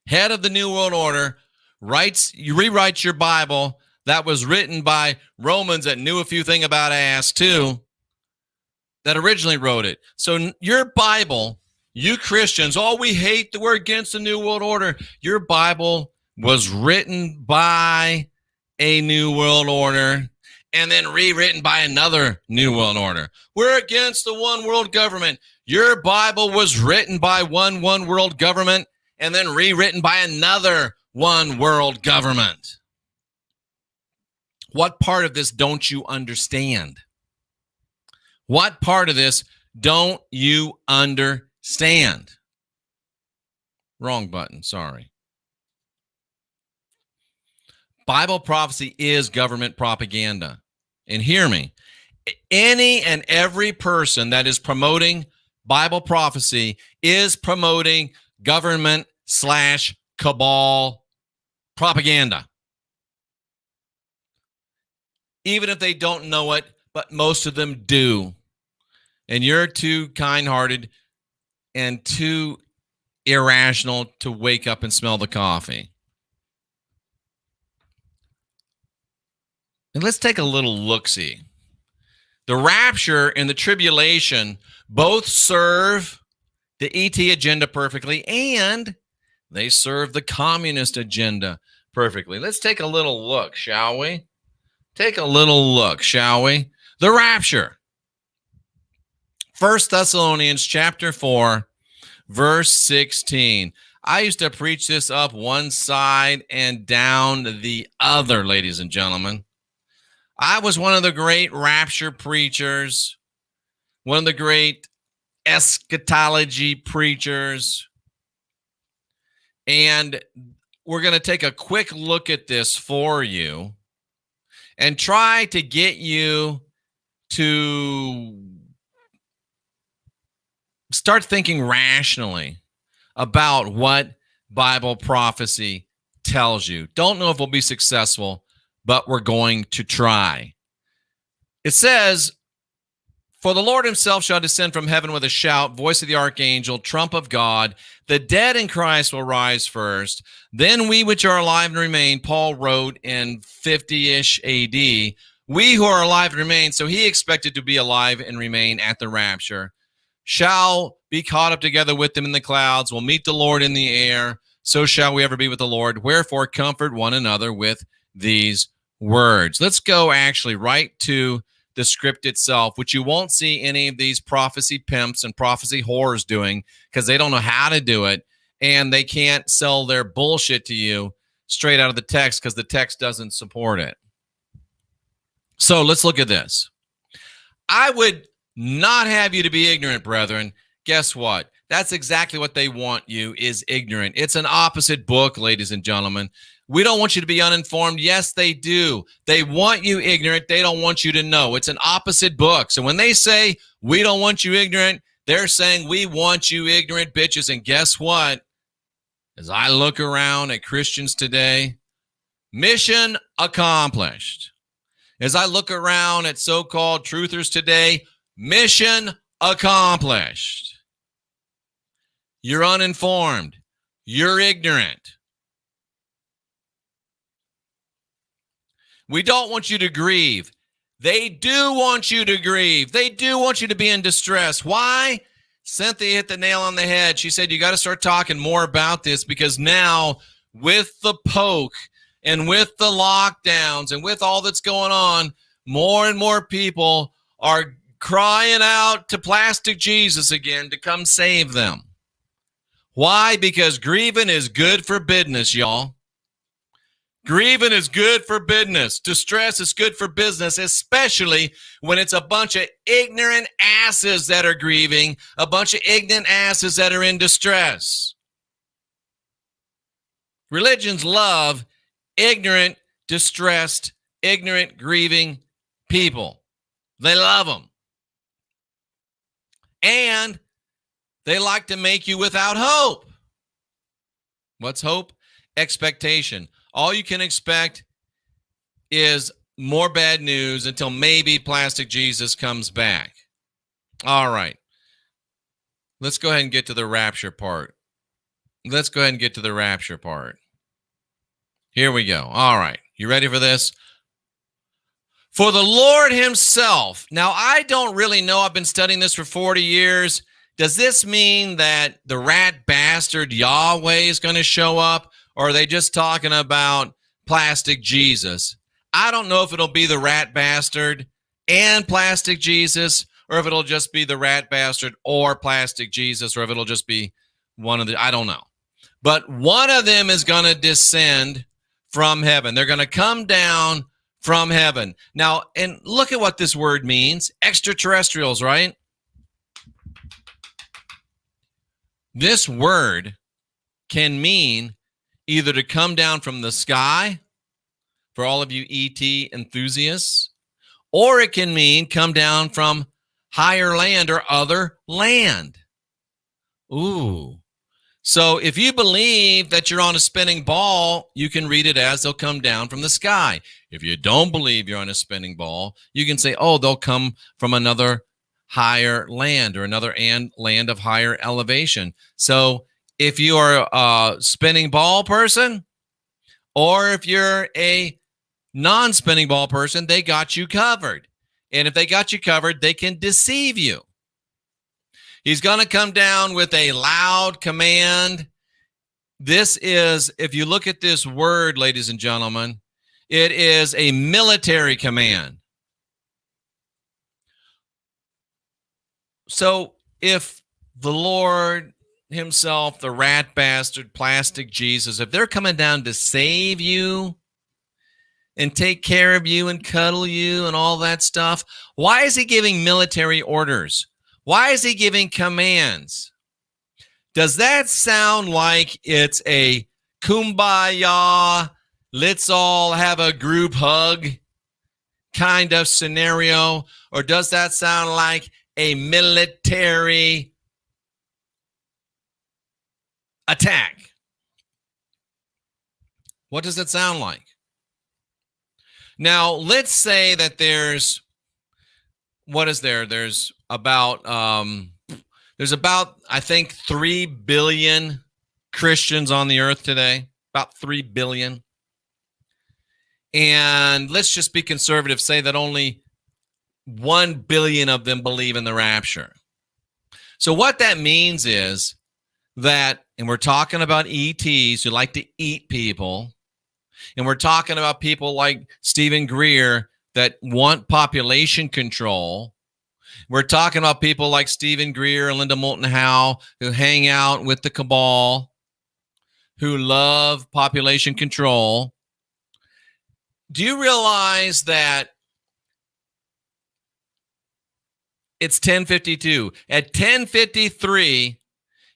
head of the New World Order, rewrites your Bible that was written by Romans that knew a few things about ass too, that originally wrote it. So your Bible, you Christians, we hate that we're against the New World Order. Your Bible was written by a New World Order and then rewritten by another New World Order. We're against the one world government. Your Bible was written by one world government and then rewritten by another one world government. What part of this don't you understand? What part of this don't you understand? Wrong button, sorry. Bible prophecy is government propaganda. And hear me, any and every person that is promoting Bible prophecy is promoting government/cabal propaganda. Even if they don't know it, but most of them do. And you're too kind-hearted and too irrational to wake up and smell the coffee. And let's take a little look-see. The rapture and the tribulation both serve the ET agenda perfectly, and they serve the communist agenda perfectly. Let's take a little look, shall we? Take a little look, shall we? The rapture. 1 Thessalonians chapter 4, verse 16. I used to preach this up one side and down the other, ladies and gentlemen. I was one of the great rapture preachers, one of the great eschatology preachers. And we're going to take a quick look at this for you and try to get you to start thinking rationally about what Bible prophecy tells you. Don't know if we'll be successful, but we're going to try. It says, for the Lord himself shall descend from heaven with a shout, voice of the archangel, trump of God. The dead in Christ will rise first. Then we which are alive and remain, Paul wrote in 50-ish AD, we who are alive and remain, so he expected to be alive and remain at the rapture, shall be caught up together with them in the clouds, will meet the Lord in the air, so shall we ever be with the Lord. Wherefore comfort one another with these words. Let's go actually right to the script itself, which you won't see any of these prophecy pimps and prophecy whores doing because they don't know how to do it, and they can't sell their bullshit to you straight out of the text because the text doesn't support it. So let's look at this. I would not have you to be ignorant, brethren. Guess what? That's exactly what they want you, is ignorant. It's an opposite book, ladies and gentlemen. We don't want you to be uninformed. Yes, they do. They want you ignorant. They don't want you to know. It's an opposite book. So when they say, we don't want you ignorant, they're saying, we want you ignorant bitches. And guess what? As I look around at Christians today, mission accomplished. As I look around at so-called truthers today, mission accomplished. You're uninformed. You're ignorant. We don't want you to grieve. They do want you to grieve. They do want you to be in distress. Why? Cynthia hit the nail on the head. She said, you got to start talking more about this because now with the poke and with the lockdowns and with all that's going on, more and more people are crying out to Plastic Jesus again to come save them. Why? Because grieving is good for business, y'all. Grieving is good for business. Distress is good for business, especially when it's a bunch of ignorant asses that are grieving, a bunch of ignorant asses that are in distress. Religions love ignorant, distressed, ignorant, grieving people. They love them. And they like to make you without hope. What's hope? Expectation. All you can expect is more bad news until maybe Plastic Jesus comes back. All right. Let's go ahead and get to the rapture part. Let's go ahead and get to the rapture part. Here we go. All right. You ready for this? For the Lord himself. Now, I don't really know. I've been studying this for 40 years. Does this mean that the rat bastard Yahweh is going to show up? Or are they just talking about Plastic Jesus? I don't know if it'll be the rat bastard and Plastic Jesus, or if it'll just be the rat bastard or Plastic Jesus, or if it'll just be one of the, I don't know. But one of them is going to descend from heaven. They're going to come down from heaven. Now, and look at what this word means. Extraterrestrials, right? This word can mean either to come down from the sky, for all of you ET enthusiasts, or it can mean come down from higher land or other land. Ooh. So if you believe that you're on a spinning ball, you can read it as they'll come down from the sky. If you don't believe you're on a spinning ball, you can say, oh, they'll come from another higher land or another land of higher elevation. So if you are a spinning ball person, or if you're a non-spinning ball person, they got you covered. And if they got you covered, they can deceive you. He's going to come down with a loud command. This is, if you look at this word, ladies and gentlemen, it is a military command. So if the Lord himself, the rat bastard, Plastic Jesus, if they're coming down to save you and take care of you and cuddle you and all that stuff, why is he giving military orders? Why is he giving commands? Does that sound like it's a kumbaya, let's all have a group hug kind of scenario? Or does that sound like a military attack? What does it sound like? Now, let's say that there's, what is there? There's about, I think, 3 billion Christians on the earth today, about 3 billion. And let's just be conservative, say that only 1 billion of them believe in the rapture. So what that means is that, and we're talking about ETs who like to eat people, and we're talking about people like Stephen Greer that want population control. We're talking about people like Stephen Greer and Linda Moulton Howe who hang out with the cabal, who love population control. Do you realize that it's 10:52? At 10:53,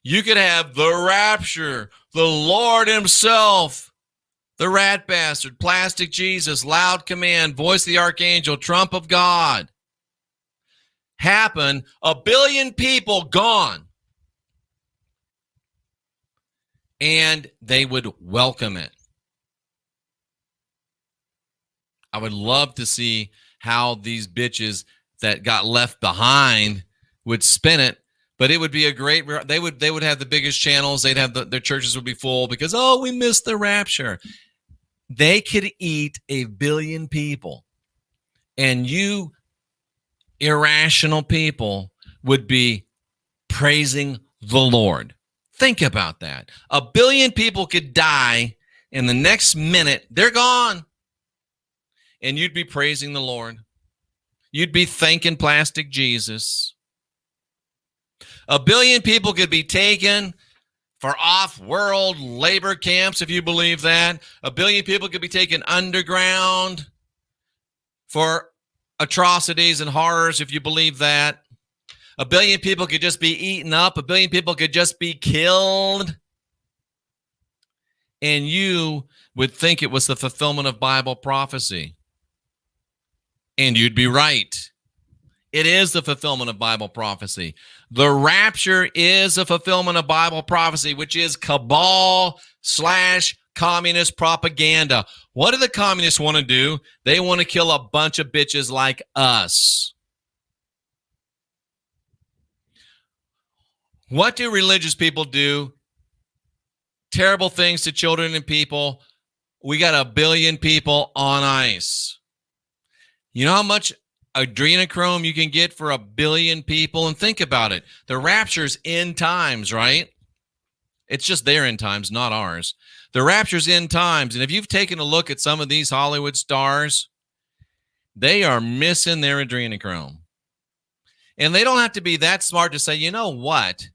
you could have the rapture, the Lord himself, the rat bastard, plastic Jesus, loud command, voice of the archangel, trump of God happen. 1 billion people gone. And they would welcome it. I would love to see how these bitches that got left behind would spin it, but it would be a great, they would have the biggest channels. They'd have their churches would be full because, oh, we missed the rapture. They could eat 1 billion people, and you irrational people would be praising the Lord. Think about that. 1 billion people could die, and the next minute they're gone. And you'd be praising the Lord. You'd be thanking plastic Jesus. 1 billion people could be taken for off-world labor camps, if you believe that. 1 billion people could be taken underground for atrocities and horrors, if you believe that. 1 billion people could just be eaten up. 1 billion people could just be killed. And you would think it was the fulfillment of Bible prophecy. And you'd be right. It is the fulfillment of Bible prophecy. The rapture is a fulfillment of Bible prophecy, which is cabal/communist propaganda. What do the communists want to do? They want to kill a bunch of bitches like us. What do religious people do? Terrible things to children and people. We got 1 billion people on ice. You know how much adrenochrome you can get for 1 billion people? And think about it. The rapture's end times, right? It's just their end times, not ours. The rapture's end times. And if you've taken a look at some of these Hollywood stars, they are missing their adrenochrome. And they don't have to be that smart to say, you know what?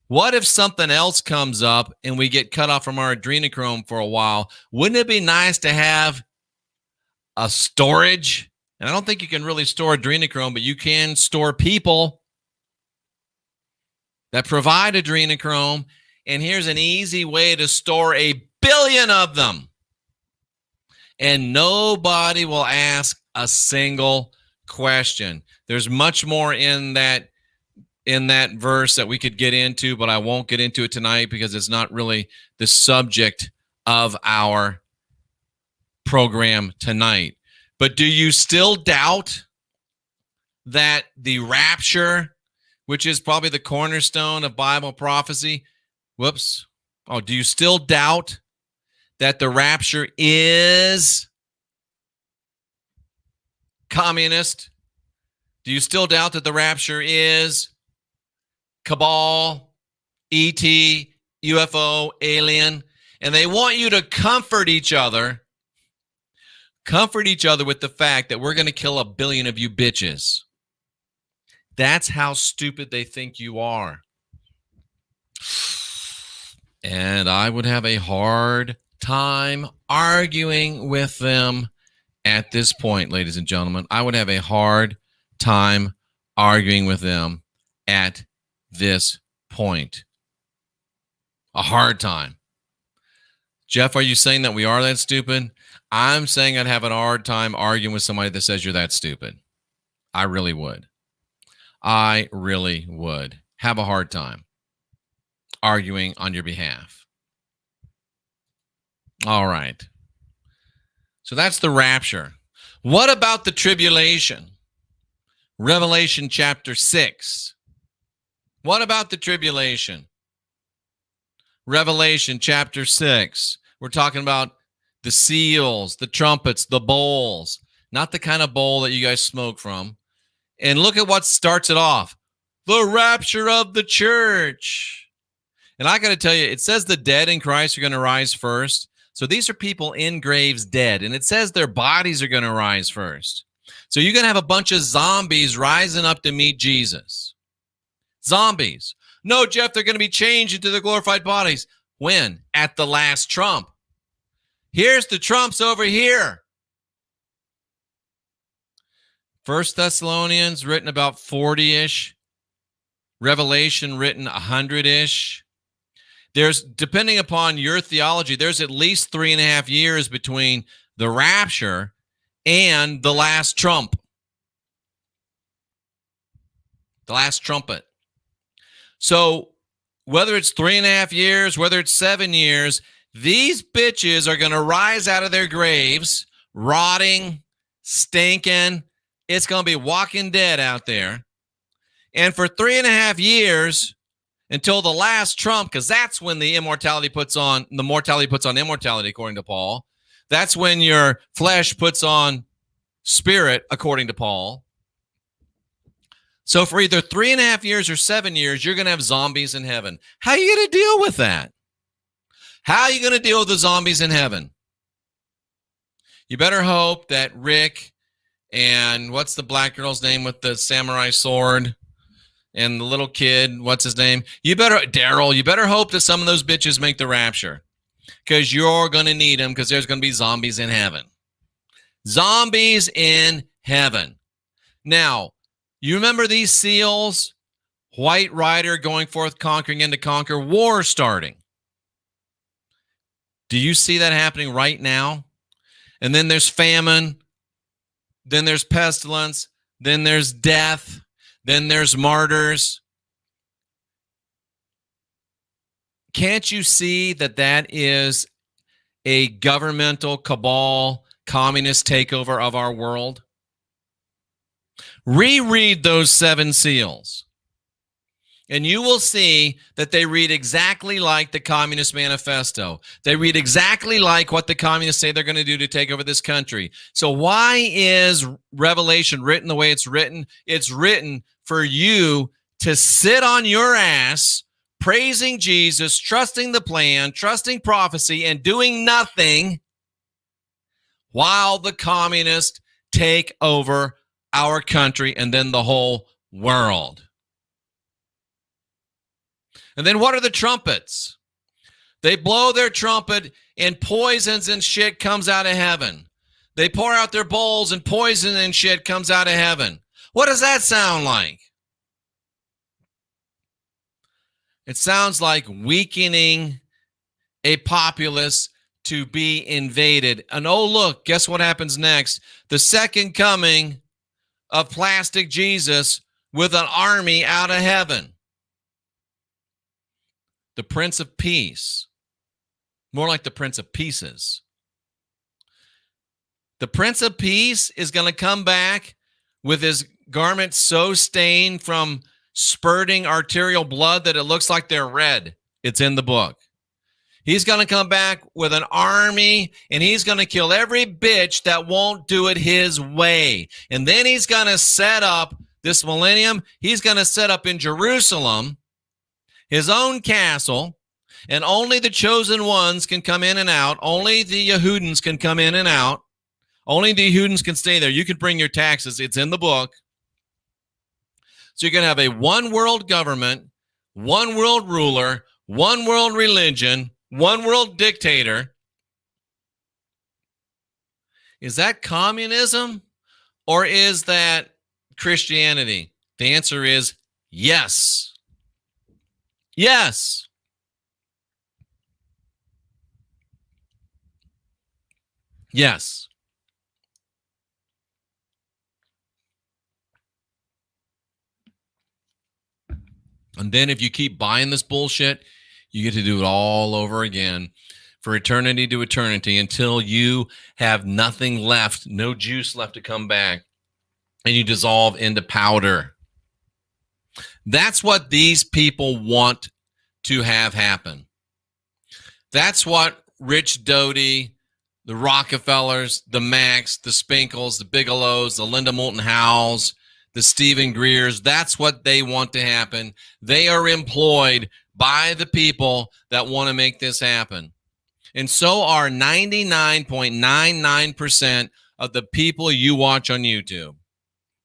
What if something else comes up and we get cut off from our adrenochrome for a while? Wouldn't it be nice to have a storage? And I don't think you can really store adrenochrome, but you can store people that provide adrenochrome. And here's an easy way to store 1 billion of them. And nobody will ask a single question. There's much more in that verse that we could get into, but I won't get into it tonight because it's not really the subject of our program tonight. But do you still doubt that the rapture, which is probably the cornerstone of Bible prophecy, do you still doubt that the rapture is communist? Do you still doubt that the rapture is cabal, ET, UFO, alien? And they want you to comfort each other with the fact that we're going to kill 1 billion of you bitches. That's how stupid they think you are. And I would have a hard time arguing with them at this point, ladies and gentlemen. I would have a hard time arguing with them at this point. A hard time. Jeff, are you saying that we are that stupid? I'm saying I'd have a hard time arguing with somebody that says you're that stupid. I really would. I really would have a hard time arguing on your behalf. All right. So that's the rapture. What about the tribulation? Revelation chapter 6. What about the tribulation? Revelation chapter 6. We're talking about the seals, the trumpets, the bowls, not the kind of bowl that you guys smoke from. And look at what starts it off. The rapture of the church. And I got to tell you, it says the dead in Christ are going to rise first. So these are people in graves dead. And it says their bodies are going to rise first. So you're going to have a bunch of zombies rising up to meet Jesus. Zombies. No, Jeff, they're going to be changed into their glorified bodies. When? At the last trump. Here's the trumps over here. 1 Thessalonians written about 40-ish. Revelation written 100-ish. There's, depending upon your theology, there's at least 3.5 years between the rapture and the last trump. The last trumpet. So whether it's 3.5 years, whether it's 7 years, these bitches are going to rise out of their graves, rotting, stinking. It's going to be walking dead out there. And for 3.5 years, until the last trump, because that's when the mortality puts on immortality, according to Paul. That's when your flesh puts on spirit, according to Paul. So for either 3.5 years or 7 years, you're going to have zombies in heaven. How are you going to deal with that? How are you going to deal with the zombies in heaven? You better hope that Rick and what's the black girl's name with the samurai sword? And the little kid, what's his name? Daryl, you better hope that some of those bitches make the rapture. Because you're going to need them, because there's going to be zombies in heaven. Zombies in heaven. Now, you remember these seals? White rider going forth, conquering and to conquer. War starting. Do you see that happening right now? And then there's famine. Then there's pestilence. Then there's death. Then there's martyrs. Can't you see that that is a governmental cabal, communist takeover of our world? Reread those 7 seals, and you will see that they read exactly like the Communist Manifesto. They read exactly like what the communists say they're going to do to take over this country. So why is Revelation written the way it's written? It's written for you to sit on your ass, praising Jesus, trusting the plan, trusting prophecy, and doing nothing while the communists take over our country and then the whole world. And then what are the trumpets? They blow their trumpet and poisons and shit comes out of heaven. They pour out their bowls and poison and shit comes out of heaven. What does that sound like? It sounds like weakening a populace to be invaded. And oh, look, guess what happens next? The second coming of plastic Jesus with an army out of heaven. The Prince of Peace. More like the Prince of Pieces. The Prince of Peace is going to come back with his garments so stained from spurting arterial blood that it looks like they're red. It's in the book. He's going to come back with an army, and he's going to kill every bitch that won't do it his way. And then he's going to set up this millennium. He's going to set up in Jerusalem his own castle, and only the chosen ones can come in and out. Only the Yehudans can come in and out. Only the Yehudans can stay there. You can bring your taxes. It's in the book. So you're going to have a one world government, one world ruler, one world religion, one world dictator. Is that communism or is that Christianity? The answer is yes. Yes. Yes. And then if you keep buying this bullshit, you get to do it all over again for eternity to eternity until you have nothing left, no juice left to come back, and you dissolve into powder. That's what these people want to have happen. That's what Rich Doty, the Rockefellers, the Max, the Spinkles, the Bigelows, the Linda Moulton Howes, the Stephen Greers, that's what they want to happen. They are employed by the people that want to make this happen. And so are 99.99% of the people you watch on YouTube,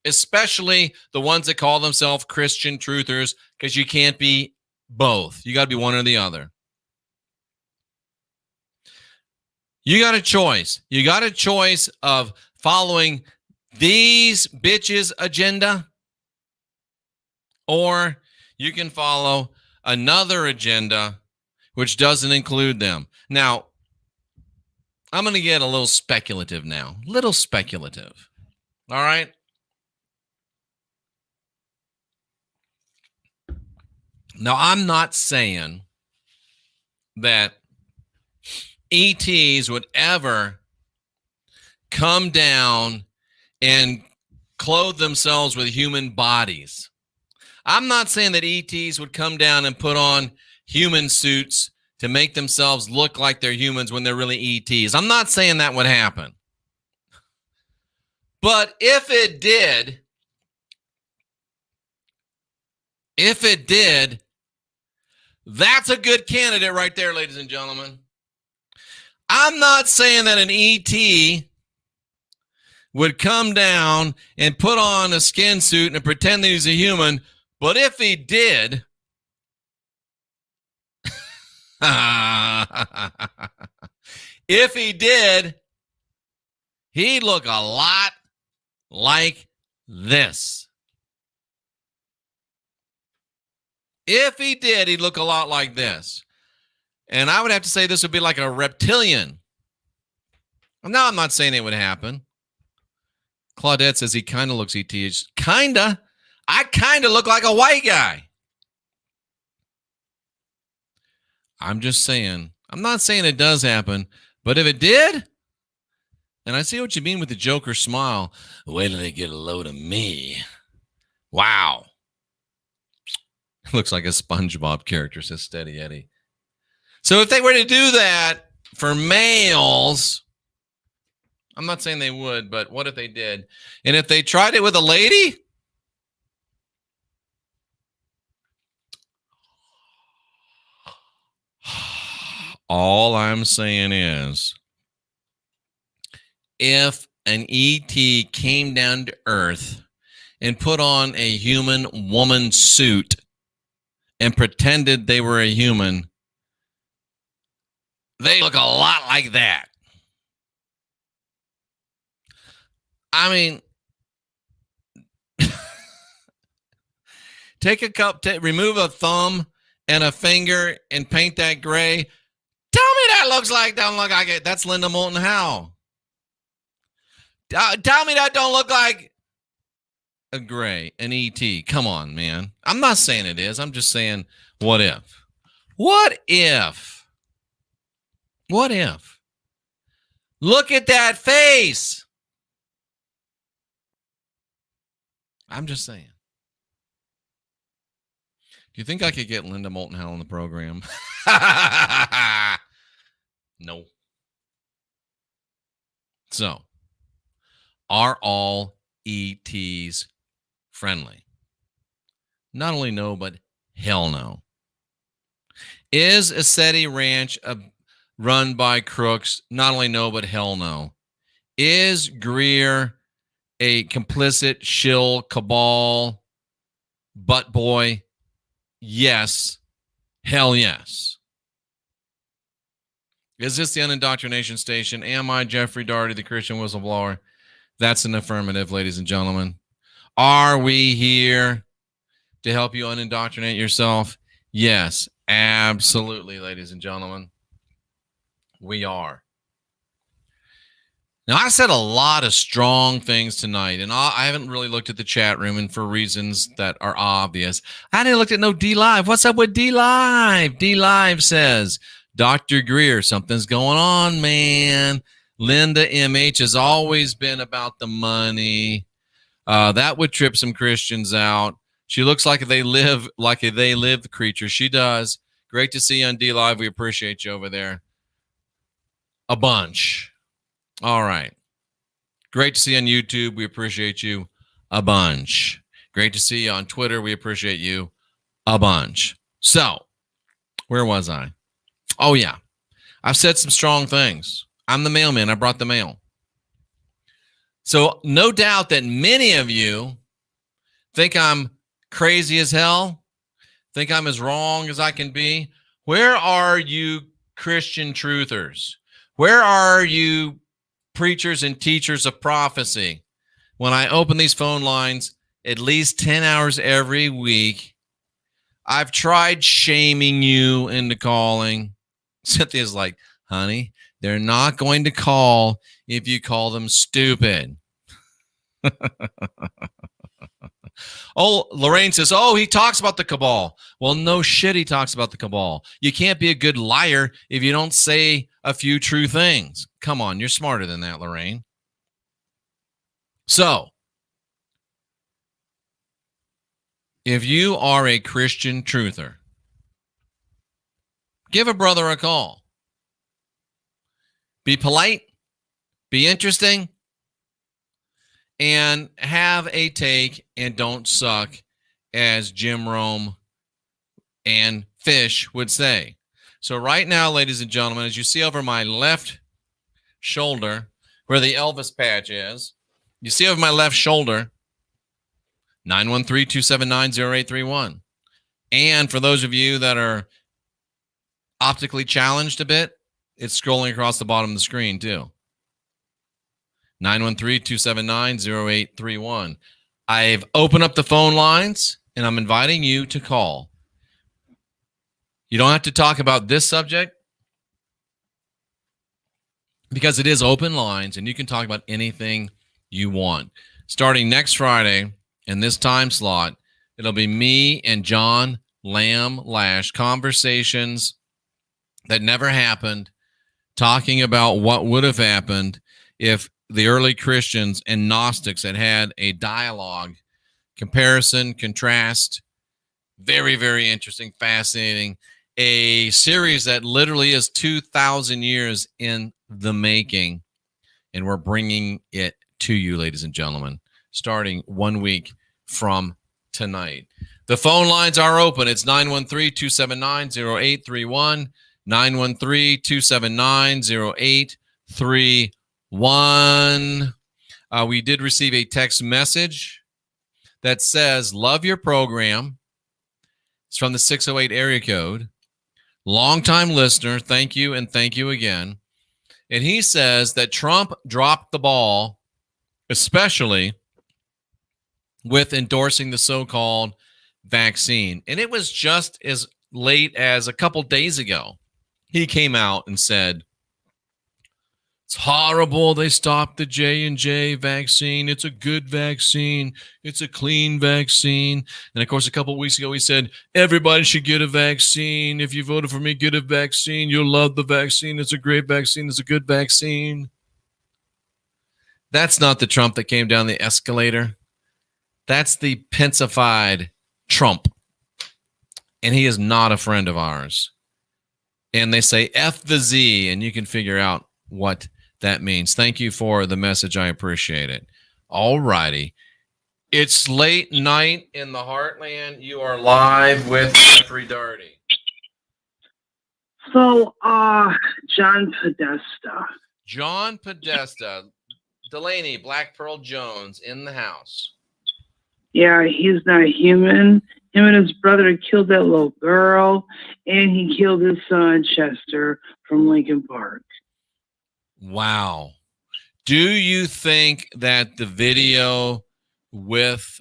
especially the ones that call themselves Christian truthers, because you can't be both. You got to be one or the other. You got a choice. You got a choice of following these bitches' agenda, or you can follow another agenda which doesn't include them. Now, I'm going to get a little speculative now. Little speculative. All right? Now, I'm not saying that ETs would ever come down and clothe themselves with human bodies. I'm not saying that ETs would come down and put on human suits to make themselves look like they're humans when they're really ETs. I'm not saying that would happen. But if it did, that's a good candidate right there, ladies and gentlemen. I'm not saying that an ET would come down and put on a skin suit and pretend that he's a human, but if he did, if he did, he'd look a lot like this. If he did, he'd look a lot like this. And I would have to say this would be like a reptilian. Now, I'm not saying it would happen. Claudette says he kind of looks ET-ish. Kinda. I kind of look like a white guy. I'm just saying. I'm not saying it does happen, but if it did, and I see what you mean with the Joker smile, wait till they get a load of me. Wow. Looks like a SpongeBob character, says Steady Eddie. So if they were to do that for males, I'm not saying they would, but what if they did? And if they tried it with a lady? All I'm saying is, if an ET came down to Earth and put on a human woman suit and pretended they were a human, they look a lot like that. I mean, take a cup, remove a thumb and a finger and paint that gray. Tell me that don't look like it. That's Linda Moulton Howe. Tell me that don't look like a gray, an ET. Come on, man. I'm not saying it is. I'm just saying, what if? What if? What if? Look at that face. I'm just saying. Do you think I could get Linda Moulton Howe on the program? No. So, are all ETs friendly? Not only no, but hell no. Is ECETI Ranch run by crooks? Not only no, but hell no. Is GREER a complicit shill cabal butt boy? Yes. Hell yes. Is this the Unindoctrination Station? Am I Jeffrey Daugherty, the Christian whistleblower? That's an affirmative, ladies and gentlemen. Are we here to help you unindoctrinate yourself? Yes, absolutely, ladies and gentlemen. We are. Now, I said a lot of strong things tonight, and I haven't really looked at the chat room, and for reasons that are obvious. I didn't look at no D Live. What's up with D Live? D Live says, Dr. Greer, something's going on, man. Linda MH has always been about the money. That would trip some Christians out. She looks like they live the creature. She does. Great to see you on D Live. We appreciate you over there. A bunch. All right. Great to see you on YouTube. We appreciate you a bunch. Great to see you on Twitter. We appreciate you a bunch. So, where was I? Oh, yeah. I've said some strong things. I'm the mailman. I brought the mail. So, no doubt that many of you think I'm crazy as hell, think I'm as wrong as I can be. Where are you Christian truthers? Where are you preachers and teachers of prophecy? When I open these phone lines at least 10 hours every week, I've tried shaming you into calling. Cynthia's like, honey, they're not going to call if you call them stupid. Oh, Lorraine says, oh, he talks about the cabal. Well, no shit, he talks about the cabal. You can't be a good liar if you don't say a few true things. Come on, you're smarter than that, Lorraine. So, if you are a Christian truther, give a brother a call. Be polite, be interesting, and have a take and don't suck, as Jim Rome and Fish would say. So right now, ladies and gentlemen, as you see over my left shoulder, where the Elvis patch is, you see over my left shoulder, 913-279-0831. And for those of you that are optically challenged a bit, it's scrolling across the bottom of the screen too. 913-279-0831. I've opened up the phone lines, and I'm inviting you to call. You don't have to talk about this subject because it is open lines, and you can talk about anything you want. Starting next Friday in this time slot, it'll be me and John Lamb Lash, conversations that never happened, talking about what would have happened if the early Christians and Gnostics had a dialogue, comparison, contrast. Very, very interesting, fascinating. A series that literally is 2,000 years in the making. And we're bringing it to you, ladies and gentlemen, starting 1 week from tonight. The phone lines are open. It's 913-279-0831, 913-279-0831. We did receive a text message that says, love your program. It's from the 608 area code. Longtime listener, thank you and thank you again. And he says that Trump dropped the ball, especially with endorsing the so-called vaccine. And it was just as late as a couple days ago. He came out and said, it's horrible they stopped the J&J vaccine. It's a good vaccine. It's a clean vaccine. And, of course, a couple of weeks ago he said, everybody should get a vaccine. If you voted for me, get a vaccine. You'll love the vaccine. It's a great vaccine. It's a good vaccine. That's not the Trump that came down the escalator. That's the Pensified Trump. And he is not a friend of ours. And they say F the Z, and you can figure out what that means. Thank you for the message. I appreciate it. All righty. It's late night in the heartland. You are live with Jeffrey Daugherty. So, John Podesta. John Podesta. Delaney, Black Pearl Jones in the house. Yeah, he's not human. Him and his brother killed that little girl, and he killed his son, Chester, from Lincoln Park. Wow. Do you think that the video with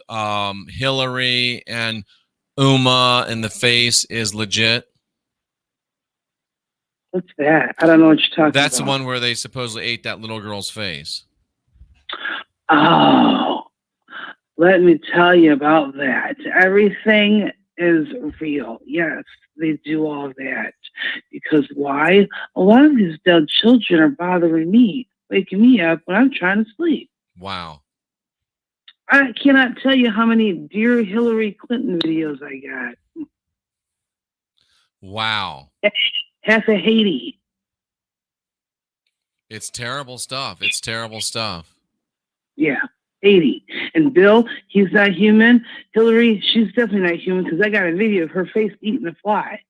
Hillary and Uma in the face is legit? What's that? I don't know what you're talking about. That's the one where they supposedly ate that little girl's face. Oh, let me tell you about that. Everything is real. Yes, they do all that. Because why? A lot of these dead children are bothering me, waking me up when I'm trying to sleep. Wow. I cannot tell you how many Dear Hillary Clinton videos I got. Wow. Half of Haiti. It's terrible stuff. It's terrible stuff. Yeah, Haiti. And Bill, he's not human. Hillary, she's definitely not human because I got a video of her face eating a fly.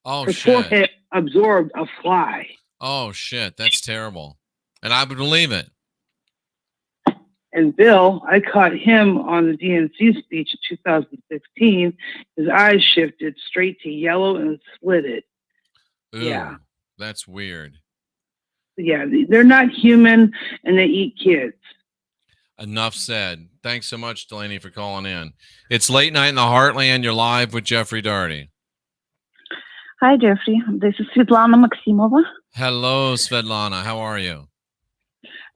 Oh, her shit. forehead absorbed a fly. Oh, shit. That's terrible. And I would believe it. And Bill, I caught him on the DNC speech in 2015. His eyes shifted straight to yellow and slitted. Ooh, Yeah. That's weird. Yeah, they're not human and they eat kids. Enough said. Thanks so much, Delaney, for calling in. It's Late Night in the Heartland. You're live with Jeffrey Daugherty. Hi, Jeffrey. This is Svetlana Maximova. Hello, Svetlana. How are you?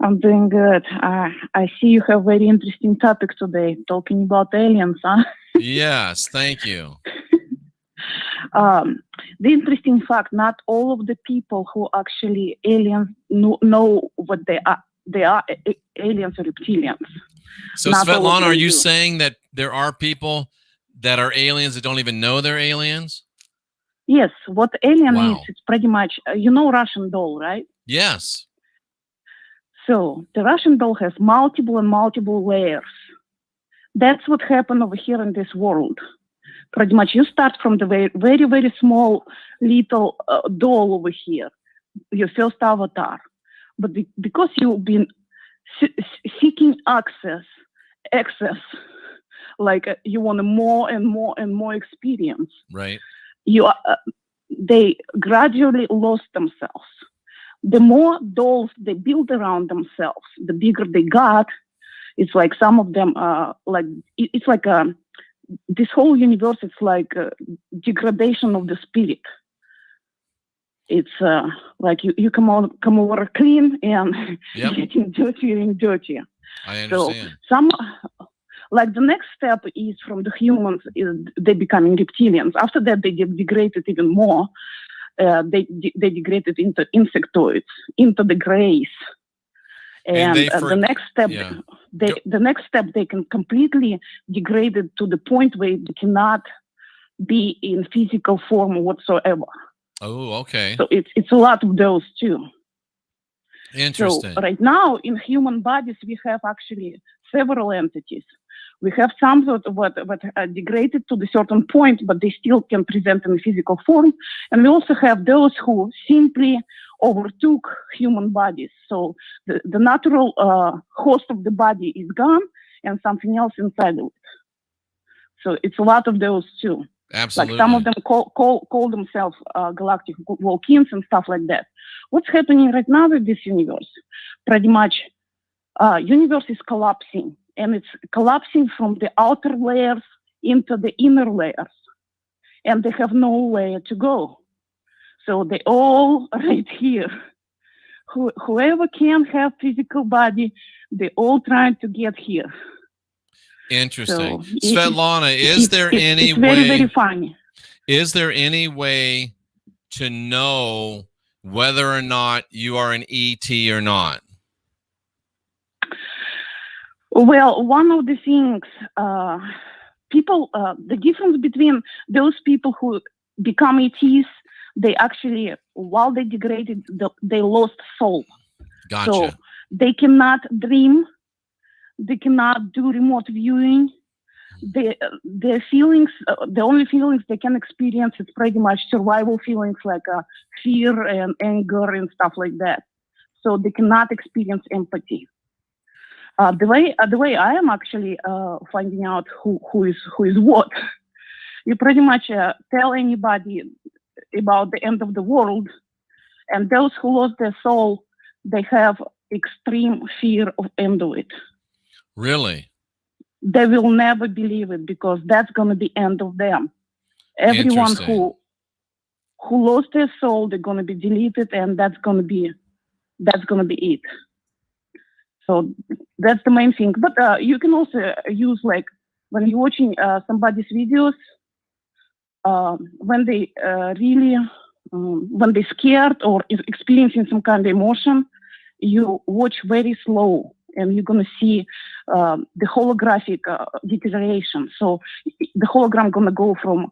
I'm doing good. I see you have very interesting topic today, talking about aliens, huh? Yes, thank you. The interesting fact, not all of the people who actually aliens know what they are. They are aliens or reptilians. So, Not all of Svetlana, them are you do. saying that there are people that are aliens that don't even know they're aliens? Yes, what alien Wow. is, it's pretty much, you know Russian doll, right? Yes. So the Russian doll has multiple and multiple layers. That's what happened over here in this world. Pretty much you start from the very, very, very small little doll over here, your first avatar. But because you've been seeking access, like you want more and more and more experience, Right. they gradually lost themselves. The more dolls they build around themselves, the bigger they got. It's like some of them, it's like this whole universe. It's like a degradation of the spirit. It's like you come over clean and Yep. getting dirtier and dirtier. I understand. So like the next step is from the humans is they becoming reptilians. After that, they get degraded even more. They degraded into insectoids, into the greys. And the next step, yeah. the next step, they can completely degrade it to the point where they cannot be in physical form whatsoever. Oh, okay. So it's a lot of those too. Interesting. So right now in human bodies, we have actually several entities. We have some that are degraded to the certain point, but they still can present in a physical form. And we also have those who simply overtook human bodies. So the natural host of the body is gone and something else inside of it. So it's a lot of those too. Absolutely. Like some of them call themselves galactic Vulcans and stuff like that. What's happening right now with this universe? Pretty much universe is collapsing. And it's collapsing from the outer layers into the inner layers. And they have nowhere to go. So they all right here. Whoever can have physical body, they all trying to get here. Interesting. So Svetlana, is there any it's way? very, very funny. Is there any way to know whether or not you are an ET or not? Well, one of the things, people, the difference between those people who become ETs, they actually, while they degraded, they lost soul. Gotcha. So they cannot dream, they cannot do remote viewing. Their feelings, the only feelings they can experience is pretty much survival feelings like fear and anger and stuff like that. So they cannot experience empathy. The way I am actually finding out who is what, you pretty much tell anybody about the end of the world, and those who lost their soul, they have extreme fear of end of it. Really? They will never believe it because that's going to be end of them. Everyone who lost their soul, they're going to be deleted, and that's going to be it. So that's the main thing. But you can also use, like, when you're watching somebody's videos, when they really when they're scared or experiencing some kind of emotion, you watch very slow, and you're gonna see the holographic deterioration. So the hologram gonna go from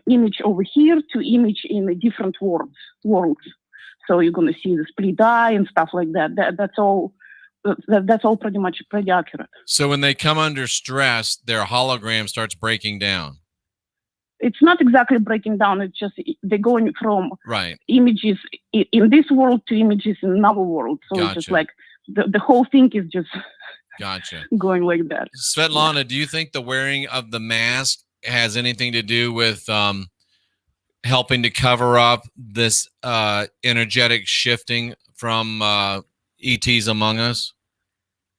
image over here to image in a different worlds. So you're gonna see the split eye and stuff like that. That's all. That's all pretty accurate. So when they come under stress, their hologram starts breaking down. It's not exactly breaking down. It's just they're going from Right. images in this world to images in another world. So Gotcha. it's just like the whole thing is just Gotcha. going like that. Svetlana, do you think the wearing of the mask has anything to do with helping to cover up this energetic shifting from ETs among us?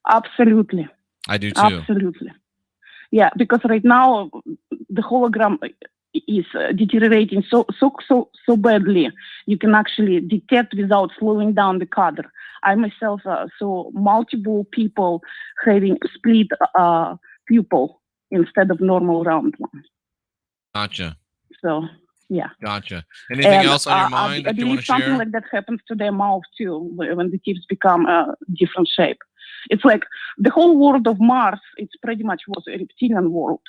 Absolutely. I do too. Absolutely. Yeah, because right now the hologram is deteriorating so badly. You can actually detect without slowing down the cutter. I myself saw multiple people having split pupil instead of normal round one. Gotcha. So yeah. Gotcha. Anything else on your mind I that you want believe to something share? like that happens to their mouth too when the tips become a different shape. It's like the whole world of Mars. It's pretty much was a reptilian world.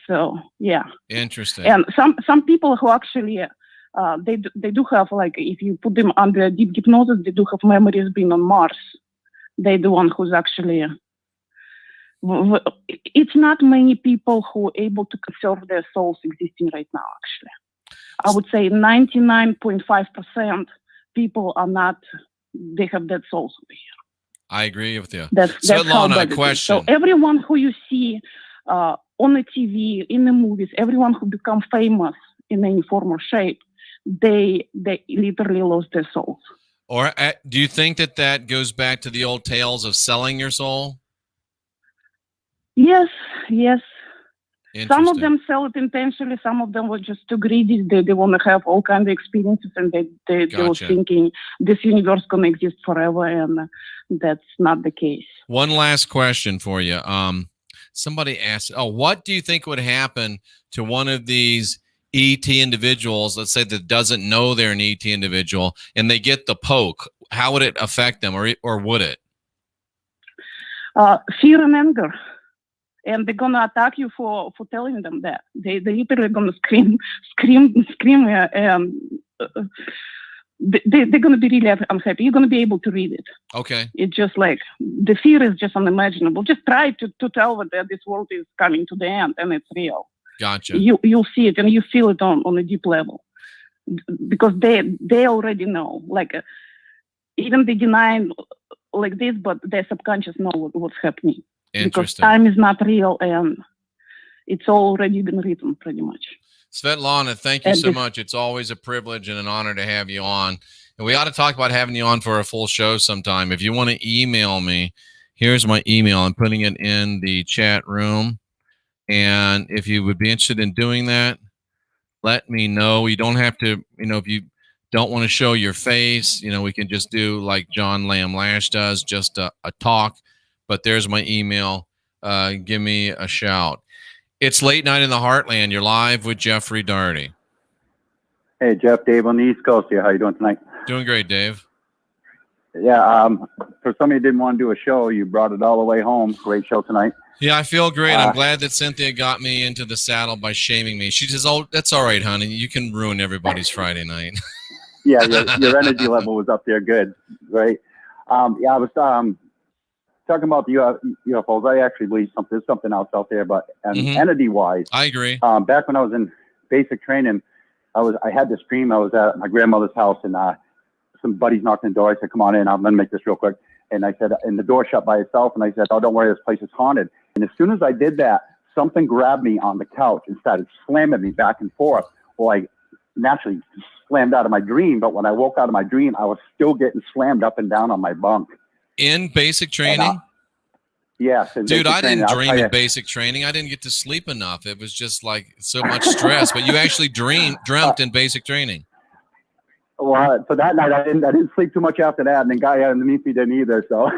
So yeah. Interesting. And some people who actually they do have, like, if you put them under deep hypnosis, they do have memories being on Mars. They're the one who's actually. It's not many people who are able to conserve their souls existing right now. Actually, I would say 99.5% people are not. They have dead souls over here. I agree with you. That's how Svetlana, bad a it is. question. So everyone who you see on the TV, in the movies, everyone who become famous in any form or shape, they literally lost their souls. Or do you think that goes back to the old tales of selling your soul? Yes. Some of Interesting. them sell it intentionally. Some of them were just too greedy. They want to have all kinds of experiences, and they were Gotcha. thinking this universe is going to exist forever, and that's not the case. One last question for you. Somebody asked, what do you think would happen to one of these ET individuals, let's say, that doesn't know they're an ET individual, and they get the poke? How would it affect them, or would it? Fear and anger. And they're gonna attack you for telling them that. They're literally gonna scream, and they're gonna be really unhappy. You're gonna be able to read it. Okay. It's just like the fear is just unimaginable. Just try to tell them that this world is coming to the end and it's real. Gotcha. You'll see it and you feel it on a deep level, because they already know. Like even they deny like this, but their subconscious know what's happening. Because time is not real, and it's already been written pretty much. Svetlana, thank you so much. It's always a privilege and an honor to have you on. And we ought to talk about having you on for a full show sometime. If you want to email me, here's my email. I'm putting it in the chat room. And if you would be interested in doing that, let me know. You don't have to, if you don't want to show your face, we can just do like John Lamb Lash does, just a talk. But there's my email. Give me a shout. It's Late Night in the Heartland. You're live with Jeffrey Daugherty. Hey, Jeff, Dave on the East Coast here. How you doing tonight? Doing great, Dave. Yeah, for somebody who didn't want to do a show, you brought it all the way home. Great show tonight. Yeah, I feel great. I'm glad that Cynthia got me into the saddle by shaming me. She says, that's all right, honey. You can ruin everybody's Friday night. Yeah, your energy level was up there good. Right. I was talking about the UFOs. I actually believe there's something else out there, but entity-wise, I agree. Back when I was in basic training, I had this dream. I was at my grandmother's house, and some buddies knocked on the door. I said, "Come on in. I'm gonna make this real quick." And I said, and the door shut by itself. And I said, "Oh, don't worry, this place is haunted." And as soon as I did that, something grabbed me on the couch and started slamming me back and forth. Well, I naturally slammed out of my dream, but when I woke out of my dream, I was still getting slammed up and down on my bunk. In basic training? Yes. Dude, I didn't dream in basic training. I didn't get to sleep enough. It was just like so much stress. But you actually dreamt in basic training. Well, so that night I didn't sleep too much after that, and the guy underneath me didn't either. So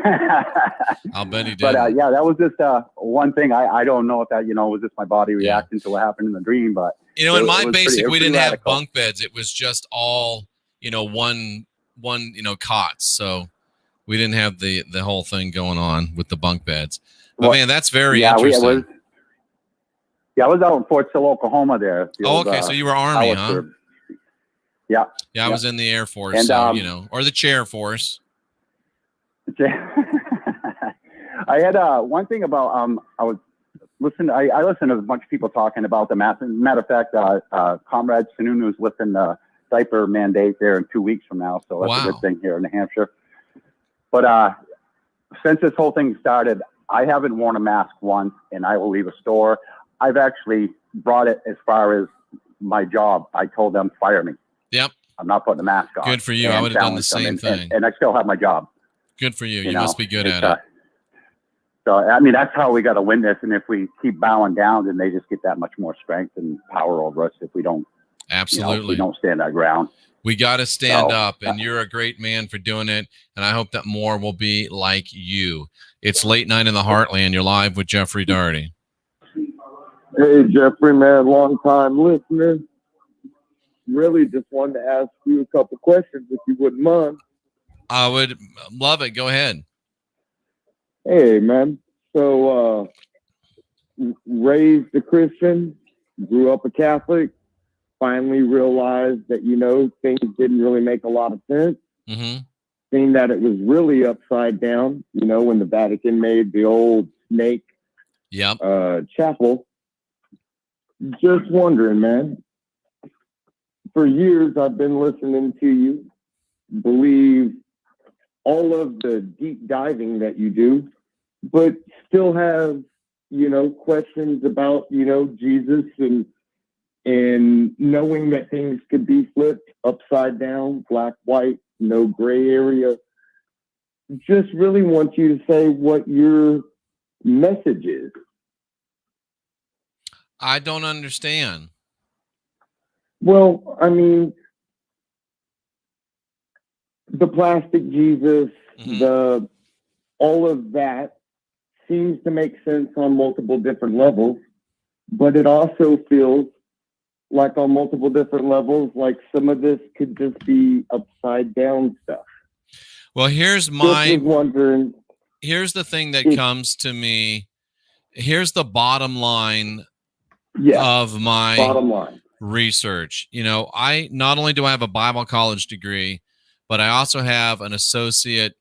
I'll bet he did. But yeah, that was just one thing. I don't know if that was just my body reacting to what happened in the dream, but in my basic we didn't radical. have bunk beds. It was just all one cots. So we didn't have the whole thing going on with the bunk beds. But man, that's very interesting. I was out in Fort Sill, Oklahoma there. Okay, so you were Army, huh? Yeah. Yeah, I was in the Air Force, and, so, or the Chair Force. I had one thing about I listened to a bunch of people talking about the matter of fact, Comrade Sununu is lifting the diaper mandate there in 2 weeks from now, so that's a good thing here in New Hampshire. But since this whole thing started, I haven't worn a mask once, and I will leave a store. I've actually brought it as far as my job. I told them, fire me. Yep. I'm not putting a mask on. Good for you. I would have done the same thing. And I still have my job. Good for you. You must be good at it. So, I mean, that's how we got to win this. And if we keep bowing down, then they just get that much more strength and power over us if we don't. Absolutely. If we don't stand our ground. We got to stand up, and you're a great man for doing it. And I hope that more will be like you. It's Late Night in the Heartland. You're live with Jeffrey Daugherty. Hey, Jeffrey, man, long time listener. Really just wanted to ask you a couple questions, if you wouldn't mind. I would love it. Go ahead. Hey, man. So, raised a Christian, grew up a Catholic, finally realized that, things didn't really make a lot of sense. Mm-hmm. Seeing that it was really upside down, when the Vatican made the old snake chapel. Just wondering, man. For years, I've been listening to you, believe all of the deep diving that you do, but still have, questions about, Jesus and knowing that things could be flipped upside down, black, white, no gray area. Just really want you to say what your message is. I don't understand. Well, I mean, the plastic Jesus, all of that seems to make sense on multiple different levels, but it also feels like on multiple different levels, like some of this could just be upside down stuff. Well, here's the thing that comes to me. Here's the bottom line of my research. I not only do I have a Bible college degree, but I also have an associate's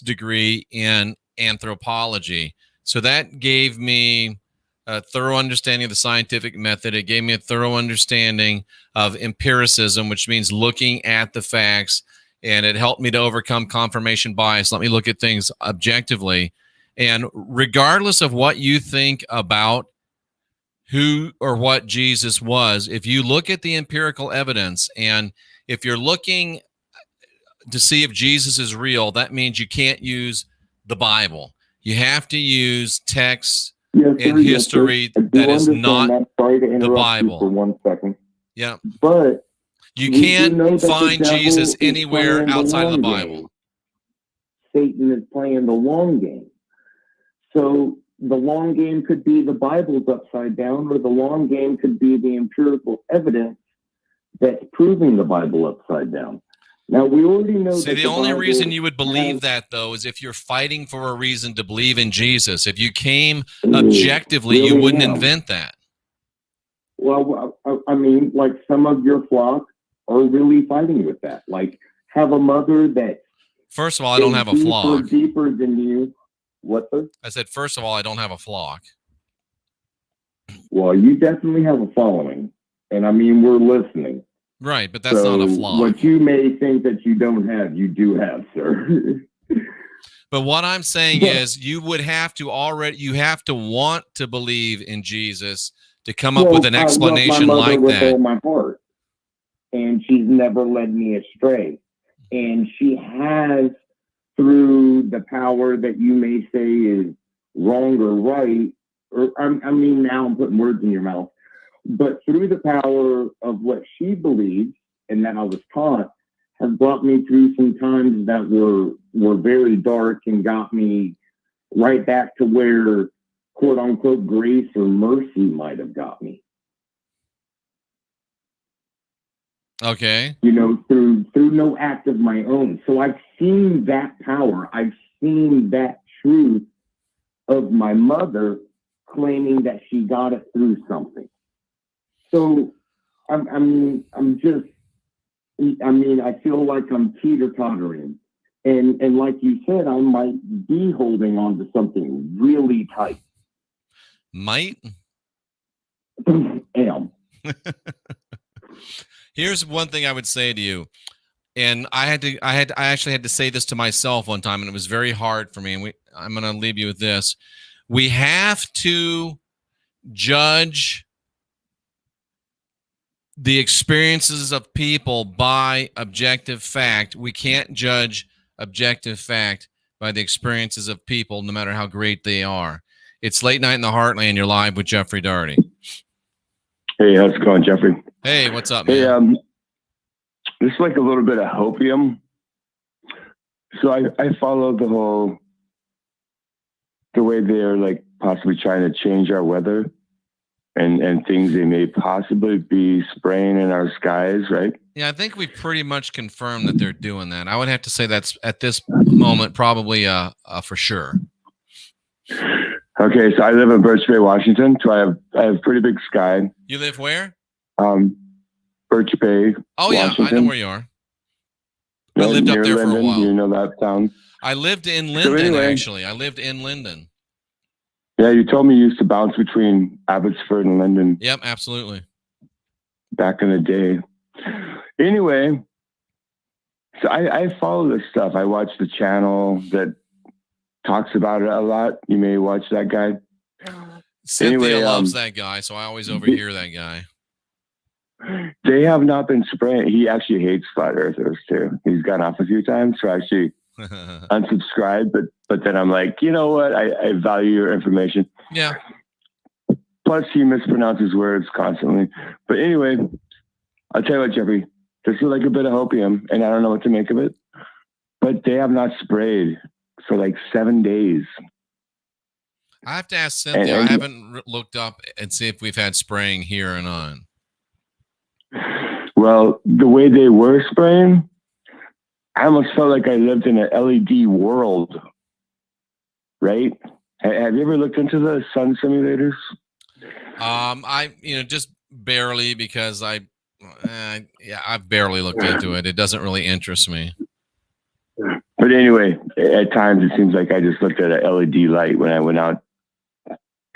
degree in anthropology. So that gave me a thorough understanding of the scientific method. It gave me a thorough understanding of empiricism, which means looking at the facts, and it helped me to overcome confirmation bias. Let me look at things objectively. And regardless of what you think about who or what Jesus was, if you look at the empirical evidence, and if you're looking to see if Jesus is real, that means you can't use the Bible. You have to use text and history that is not the Bible. For 1 second. Yeah. But you can't find Jesus anywhere outside of the Bible. Satan is playing the long game. So the long game could be the Bible's upside down, or the long game could be the empirical evidence that's proving the Bible upside down. Now, we already know that the only reason you would believe that, though, is if you're fighting for a reason to believe in Jesus. If you came objectively, you wouldn't invent that. Well, I mean, like some of your flock are really fighting with that. Like, have a mother that... First of all, I don't have a flock. Deeper than you. What, sir? I said, first of all, I don't have a flock. Well, you definitely have a following. And, I mean, we're listening. Right, but that's not a flock. What you may think that you don't have, you do have, sir. But what I'm saying is you would have to want to believe in Jesus to come up with an explanation like that. With all my heart, and she's never led me astray. And she has, through the power that you may say is wrong or right, or I mean, now I'm putting words in your mouth, but through the power of what she believes and that I was taught, have brought me through some times that were very dark and got me right back to where quote unquote grace or mercy might have got me. Okay. You know, through no act of my own. So I've seen that power. I've seen that truth of my mother claiming that she got it through something. So I feel like I'm teeter-tottering. And like you said, I might be holding on to something really tight. Might? Am. Here's one thing I would say to you. And I actually had to say this to myself one time, and it was very hard for me. And I'm going to leave you with this. We have to judge the experiences of people by objective fact. We can't judge objective fact by the experiences of people, no matter how great they are. It's Late Night in the Heartland. You're live with Jeffrey Daugherty. Hey, how's it going, Jeffrey? Hey, what's up, man? Hey, this is like a little bit of hopium. So I follow the way they're like possibly trying to change our weather and things they may possibly be spraying in our skies, right? Yeah, I think we've pretty much confirmed that they're doing that. I would have to say that's at this moment probably for sure. Okay, so I live in Birch Bay, Washington. So I have pretty big sky. You live where? Birch Bay. Oh yeah, Washington. I know where you are. I lived up there Linden, for a while. Do you know that town? I lived in Linden, actually. I lived in Linden. Yeah, you told me you used to bounce between Abbotsford and Linden. Yep, absolutely. Back in the day. Anyway, so I follow this stuff. I watch the channel that talks about it a lot. You may watch that guy. Cynthia loves that guy, so I always overhear that guy. They have not been spraying. He actually hates flat earthers too. He's gone off a few times, so I actually unsubscribed. But then I'm like, you know what? I value your information. Yeah. Plus, he mispronounces words constantly. But anyway, I'll tell you what, Jeffrey. This is like a bit of hopium, and I don't know what to make of it. But they have not sprayed for like 7 days. I have to ask Cynthia. I haven't looked up and see if we've had spraying here or not. Well, the way they were spraying, I almost felt like I lived in an LED world. Right? Have you ever looked into the sun simulators? Just barely, because I've barely looked into it. It doesn't really interest me. But anyway, at times it seems like I just looked at an LED light when I went out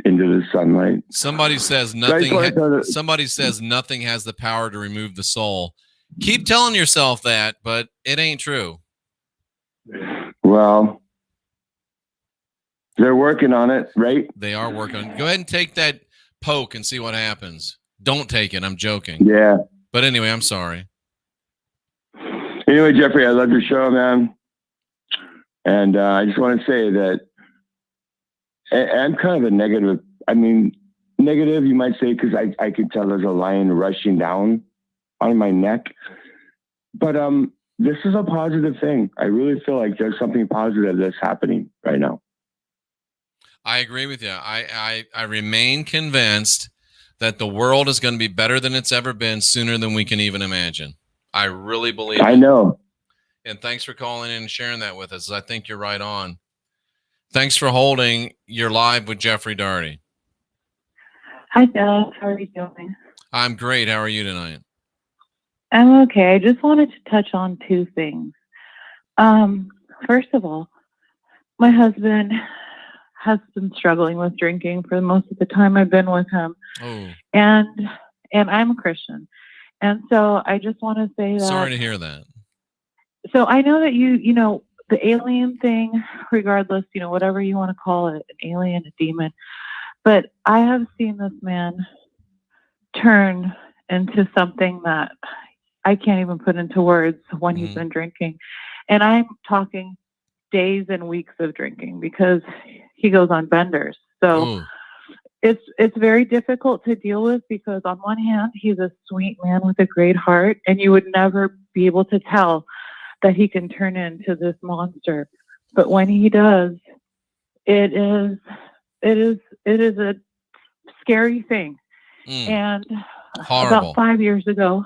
into the sunlight. Somebody says nothing. Somebody says nothing has the power to remove the soul. Keep telling yourself that, but it ain't true. Well, they're working on it, right? They are working on it. Go ahead and take that poke and see what happens. Don't take it. I'm joking. Yeah. But anyway, I'm sorry. Anyway, Jeffrey, I love your show, man. And I just want to say that I'm kind of a negative. I mean, negative, you might say, because I can tell there's a lion rushing down on my neck. But this is a positive thing. I really feel like there's something positive that's happening right now. I agree with you. I remain convinced that the world is going to be better than it's ever been sooner than we can even imagine. I really believe it. I know. And thanks for calling in and sharing that with us. I think you're right on. Thanks for holding. You're live with Jeffrey Daugherty. Hi, Doug. How are you doing? I'm great. How are you tonight? I'm okay. I just wanted to touch on two things. First of all, my husband has been struggling with drinking for most of the time I've been with him. Oh. And I'm a Christian. And so I just want to say that. Sorry to hear that. So I know that you know, the alien thing, regardless, you know, whatever you want to call it, an alien, a demon. But I have seen this man turn into something that I can't even put into words when he's been drinking. And I'm talking days and weeks of drinking because he goes on benders. So it's very difficult to deal with because on one hand, he's a sweet man with a great heart, and you would never be able to tell that he can turn into this monster. But when he does, it is a scary thing. And Horrible. about 5 years ago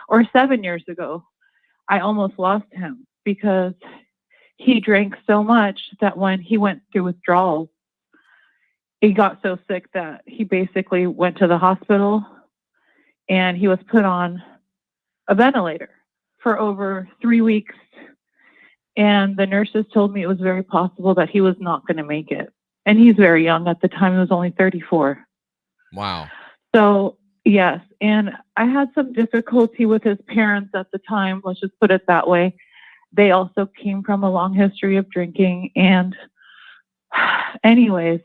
or 7 years ago, I almost lost him because he drank so much that when he went through withdrawals, he got so sick that he basically went to the hospital and he was put on a ventilator for over 3 weeks. And the nurses told me it was very possible that he was not going to make it. And he's very young. At the time, he was only 34. Wow. So, yes. And I had some difficulty with his parents at the time. Let's just put it that way. They also came from a long history of drinking. And anyways,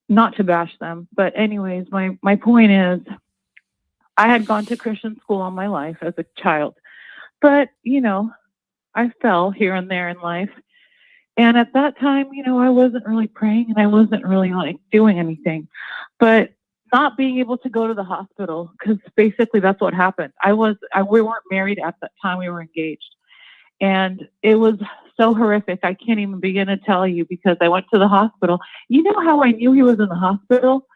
not to bash them, but anyways, my point is, I had gone to Christian school all my life as a child, but, I fell here and there in life. And at that time, I wasn't really praying and I wasn't really doing anything, but not being able to go to the hospital, because basically that's what happened. We weren't married at that time. We were engaged. And it was so horrific. I can't even begin to tell you, because I went to the hospital. You know how I knew he was in the hospital?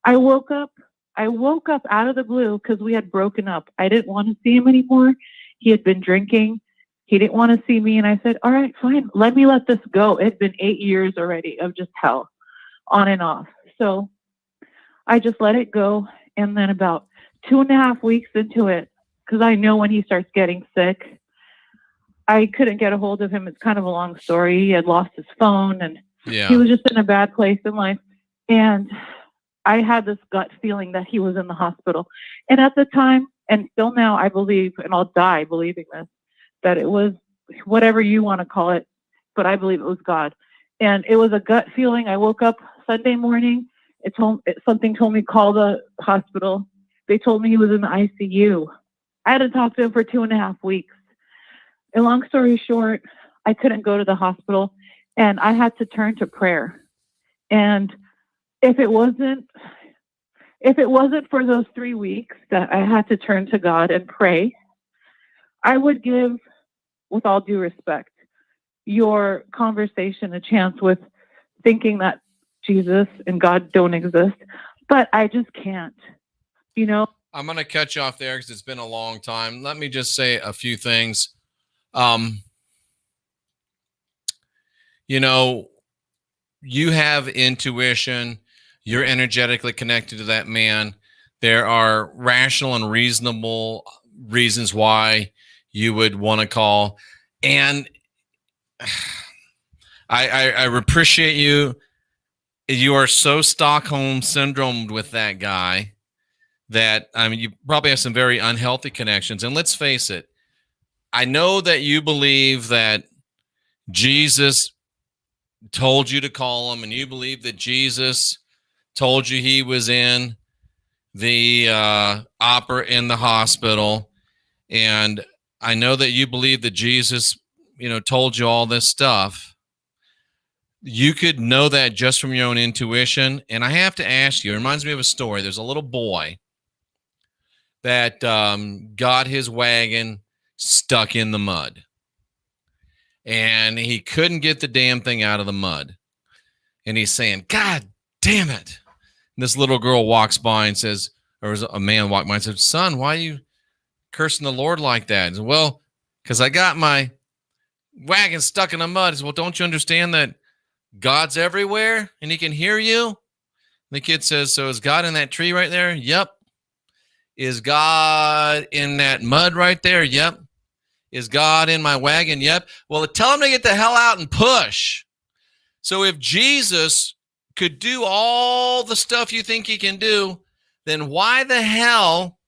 I woke up out of the blue because we had broken up. I didn't want to see him anymore. He had been drinking. He didn't want to see me. And I said, all right, fine. Let me let this go. It's been 8 years already of just hell on and off. So I just let it go. And then about 2.5 weeks into it, because I know when he starts getting sick, I couldn't get a hold of him. It's kind of a long story. He had lost his phone and he was just in a bad place in life. And I had this gut feeling that he was in the hospital. And at the time, and still now, I believe, and I'll die believing this, that it was whatever you want to call it, but I believe it was God. And it was a gut feeling. I woke up Sunday morning. Something told me, call the hospital. They told me he was in the ICU. I had to talk to him for 2.5 weeks. And long story short, I couldn't go to the hospital and I had to turn to prayer. And if it wasn't for those 3 weeks that I had to turn to God and pray, I would give, with all due respect, your conversation a chance with thinking that Jesus and God don't exist. But I just can't, I'm going to cut you off there because it's been a long time. Let me just say a few things. You have intuition. You're energetically connected to that man. There are rational and reasonable reasons why you would want to call. And I appreciate you. You are so Stockholm syndromed with that guy that, you probably have some very unhealthy connections. And let's face it, I know that you believe that Jesus told you to call him, and you believe that Jesus told you he was in the in the hospital. And I know that you believe that Jesus, told you all this stuff. You could know that just from your own intuition. And I have to ask you, it reminds me of a story. There's a little boy that got his wagon stuck in the mud. And he couldn't get the damn thing out of the mud. And he's saying, God damn it. And this little girl walks by and says, or a man walked by and said, son, why are you cursing the Lord like that? He said, well, because I got my wagon stuck in the mud. He said, well, don't you understand that God's everywhere and he can hear you? And the kid says, so is God in that tree right there? Yep. Is God in that mud right there? Yep. Is God in my wagon? Yep. Well, tell him to get the hell out and push. So if Jesus could do all the stuff you think he can do, then why the hell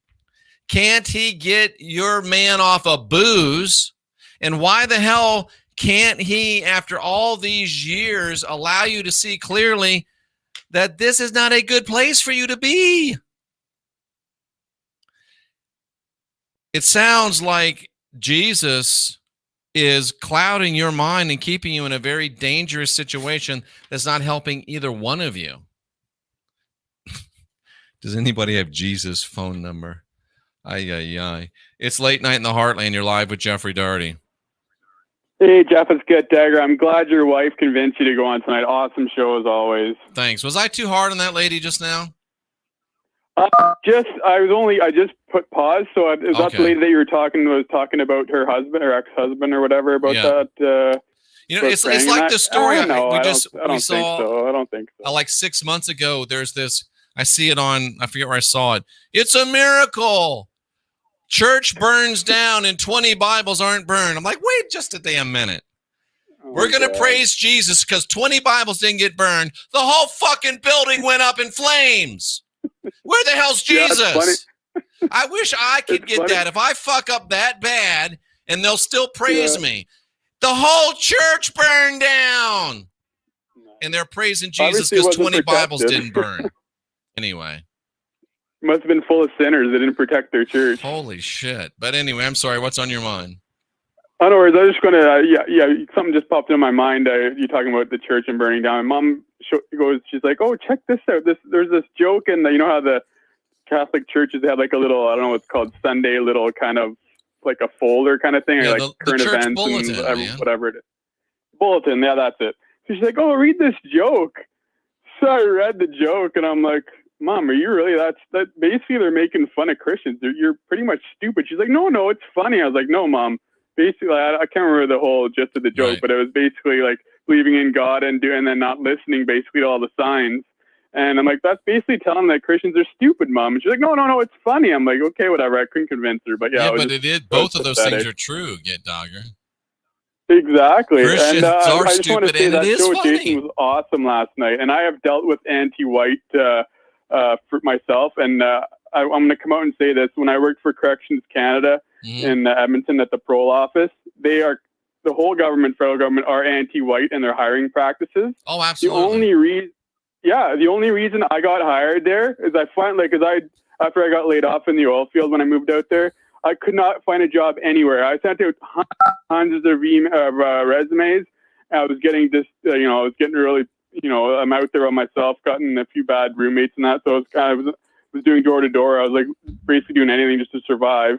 can't he get your man off of booze? And why the hell can't he, after all these years, allow you to see clearly that this is not a good place for you to be? It sounds like Jesus is clouding your mind and keeping you in a very dangerous situation that's not helping either one of you. Does anybody have Jesus' phone number? Ay. It's late night in the Heartland. You're live with Jeffrey Daugherty. Hey, Jeff, it's Get Dagger. I'm glad your wife convinced you to go on tonight. Awesome show as always. Thanks. Was I too hard on that lady just now? I just put pause. So is that the lady that you were talking about her husband or ex-husband or whatever about that? It's like the story. I don't think so. Like 6 months ago, there's this. I see it on. I forget where I saw it. It's a miracle. Church burns down and 20 Bibles aren't burned. I'm like, wait just a damn minute. We're going to praise Jesus because 20 Bibles didn't get burned. The whole fucking building went up in flames. Where the hell's Jesus? I wish I could get that. If I fuck up that bad and they'll still praise me. The whole church burned down. And they're praising Jesus because 20 Bibles didn't burn. Anyway. Must have been full of sinners that didn't protect their church. Holy shit. But anyway, I'm sorry. What's on your mind? I was just going to, something just popped in my mind. You talking about the church and burning down. My mom she's like, oh, check this out. There's this joke, and you know how the Catholic churches have like a little, I don't know what's called, Sunday little kind of like a folder kind of thing, or like current events bulletin, and whatever it is. Bulletin, yeah, that's it. So she's like, oh, read this joke. So I read the joke, and I'm like, Mom, are you really? That basically they're making fun of Christians. You're pretty much stupid. She's like, no, it's funny. I was like, no, Mom. Basically, I can't remember the whole gist of the joke, but it was basically like believing in God and then not listening basically to all the signs. And I'm like, that's basically telling that Christians are stupid, Mom. And she's like, no, it's funny. I'm like, okay, whatever. I couldn't convince her, but yeah. But it did. Both of those things are true. Get Dogger. Exactly. Christians are I just want to stupid, say and that it is show with funny. Jason was awesome last night, and I have dealt with anti-white for myself, and I'm going to come out and say this. When I worked for Corrections Canada in Edmonton at the parole office, the whole government, federal government, are anti-white in their hiring practices. Oh, absolutely. The only reason I got hired there is after I got laid off in the oil field when I moved out there, I could not find a job anywhere. I sent out hundreds of resumes. I was getting really, I'm out there on myself, gotten a few bad roommates and that. So I was doing door to door. I was like basically doing anything just to survive.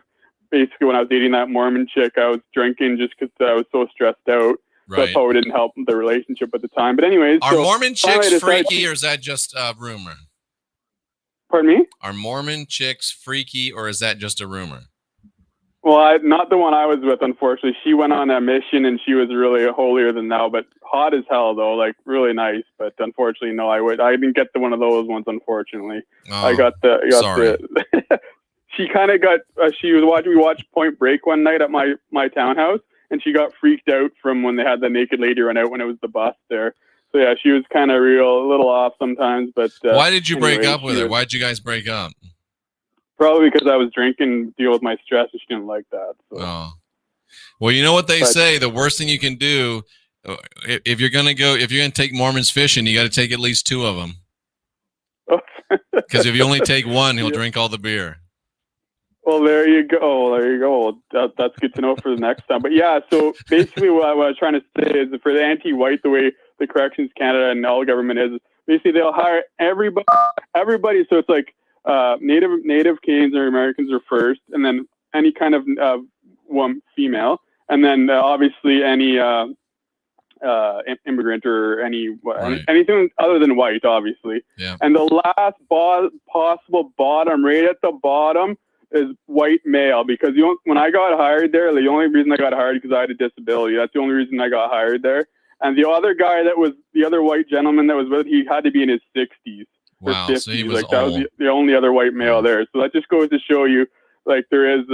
Basically, when I was dating that Mormon chick, I was drinking just because I was so stressed out. Right. So that probably didn't help the relationship at the time. But anyways, are Mormon chicks freaky, or is that just a rumor? Pardon me? Are Mormon chicks freaky, or is that just a rumor? Well, not the one I was with, unfortunately. She went on a mission, and she was really holier than thou, but hot as hell, though, like really nice. But unfortunately, no, I didn't get the one of those ones. Unfortunately, I got the. She kind of got. We watched Point Break one night at my townhouse, and she got freaked out from when they had the naked lady run out when it was the bus there. So yeah, she was kind of a little off sometimes. But why did you break up with her? Why did you guys break up? Probably because I was drinking, deal with my stress, and she didn't like that. So. Oh, well, you know what they say: the worst thing you can do if you're gonna take Mormons fishing, you got to take at least 2 of them. Because if you only take one, he'll drink all the beer. Well, there you go. That's good to know for the next time. But yeah, so basically what I was trying to say is that for the anti-white, the way the Corrections Canada and all government is, basically they'll hire everybody. So it's like Native Canadians or Americans are first, and then any kind of one female, and then obviously any immigrant or anything other than white, obviously. Yeah. And the last possible bottom, right at the bottom, is white male, because when I got hired there, the only reason I got hired because I had a disability. That's the only reason I got hired there. And the other guy the other white gentleman that was with, he had to be in his 60s. Wow, 50s. so he was that was the only other white male there. So that just goes to show you, like, there is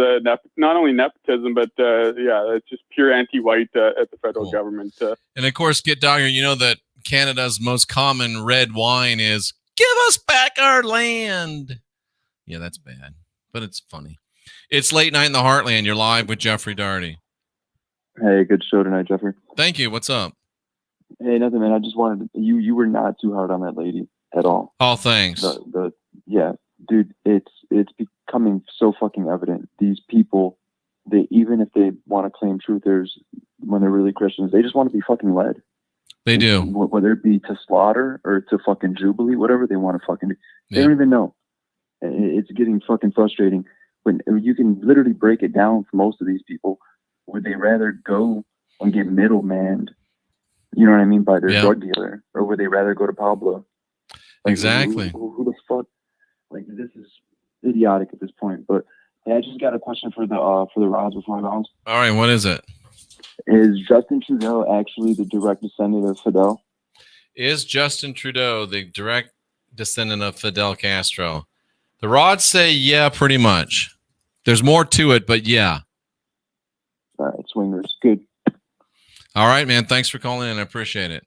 not only nepotism, but it's just pure anti-white at the federal government. And of course, Get Dogger, you know that Canada's most common red wine is "Give us back our land." Yeah, that's bad, but it's funny. It's Late Night in the Heartland. You're live with Jeffrey Daugherty. Hey, good show tonight, Jeffrey. Thank you. What's up? Hey, nothing, man. I just wanted you were not too hard on that lady at all. Oh, thanks. Yeah, dude, it's becoming so fucking evident. These people, even if they want to claim truthers when they're really Christians, they just want to be fucking led. They do. Whether it be to slaughter or to fucking jubilee, whatever they want to fucking do. They don't even know. It's getting fucking frustrating when you can literally break it down for most of these people. Would they rather go and get middlemaned, you know what I mean, by their drug dealer, or would they rather go to Pablo? Like, exactly. Who the fuck? Like, this is idiotic at this point. But hey, I just got a question for the rods before I bounce. All right, what is it? Is Justin Trudeau actually the direct descendant of Fidel? Is Justin Trudeau the direct descendant of Fidel Castro? The rods say yeah, pretty much. There's more to it, but yeah. All right, swingers. Good. All right, man. Thanks for calling in. I appreciate it.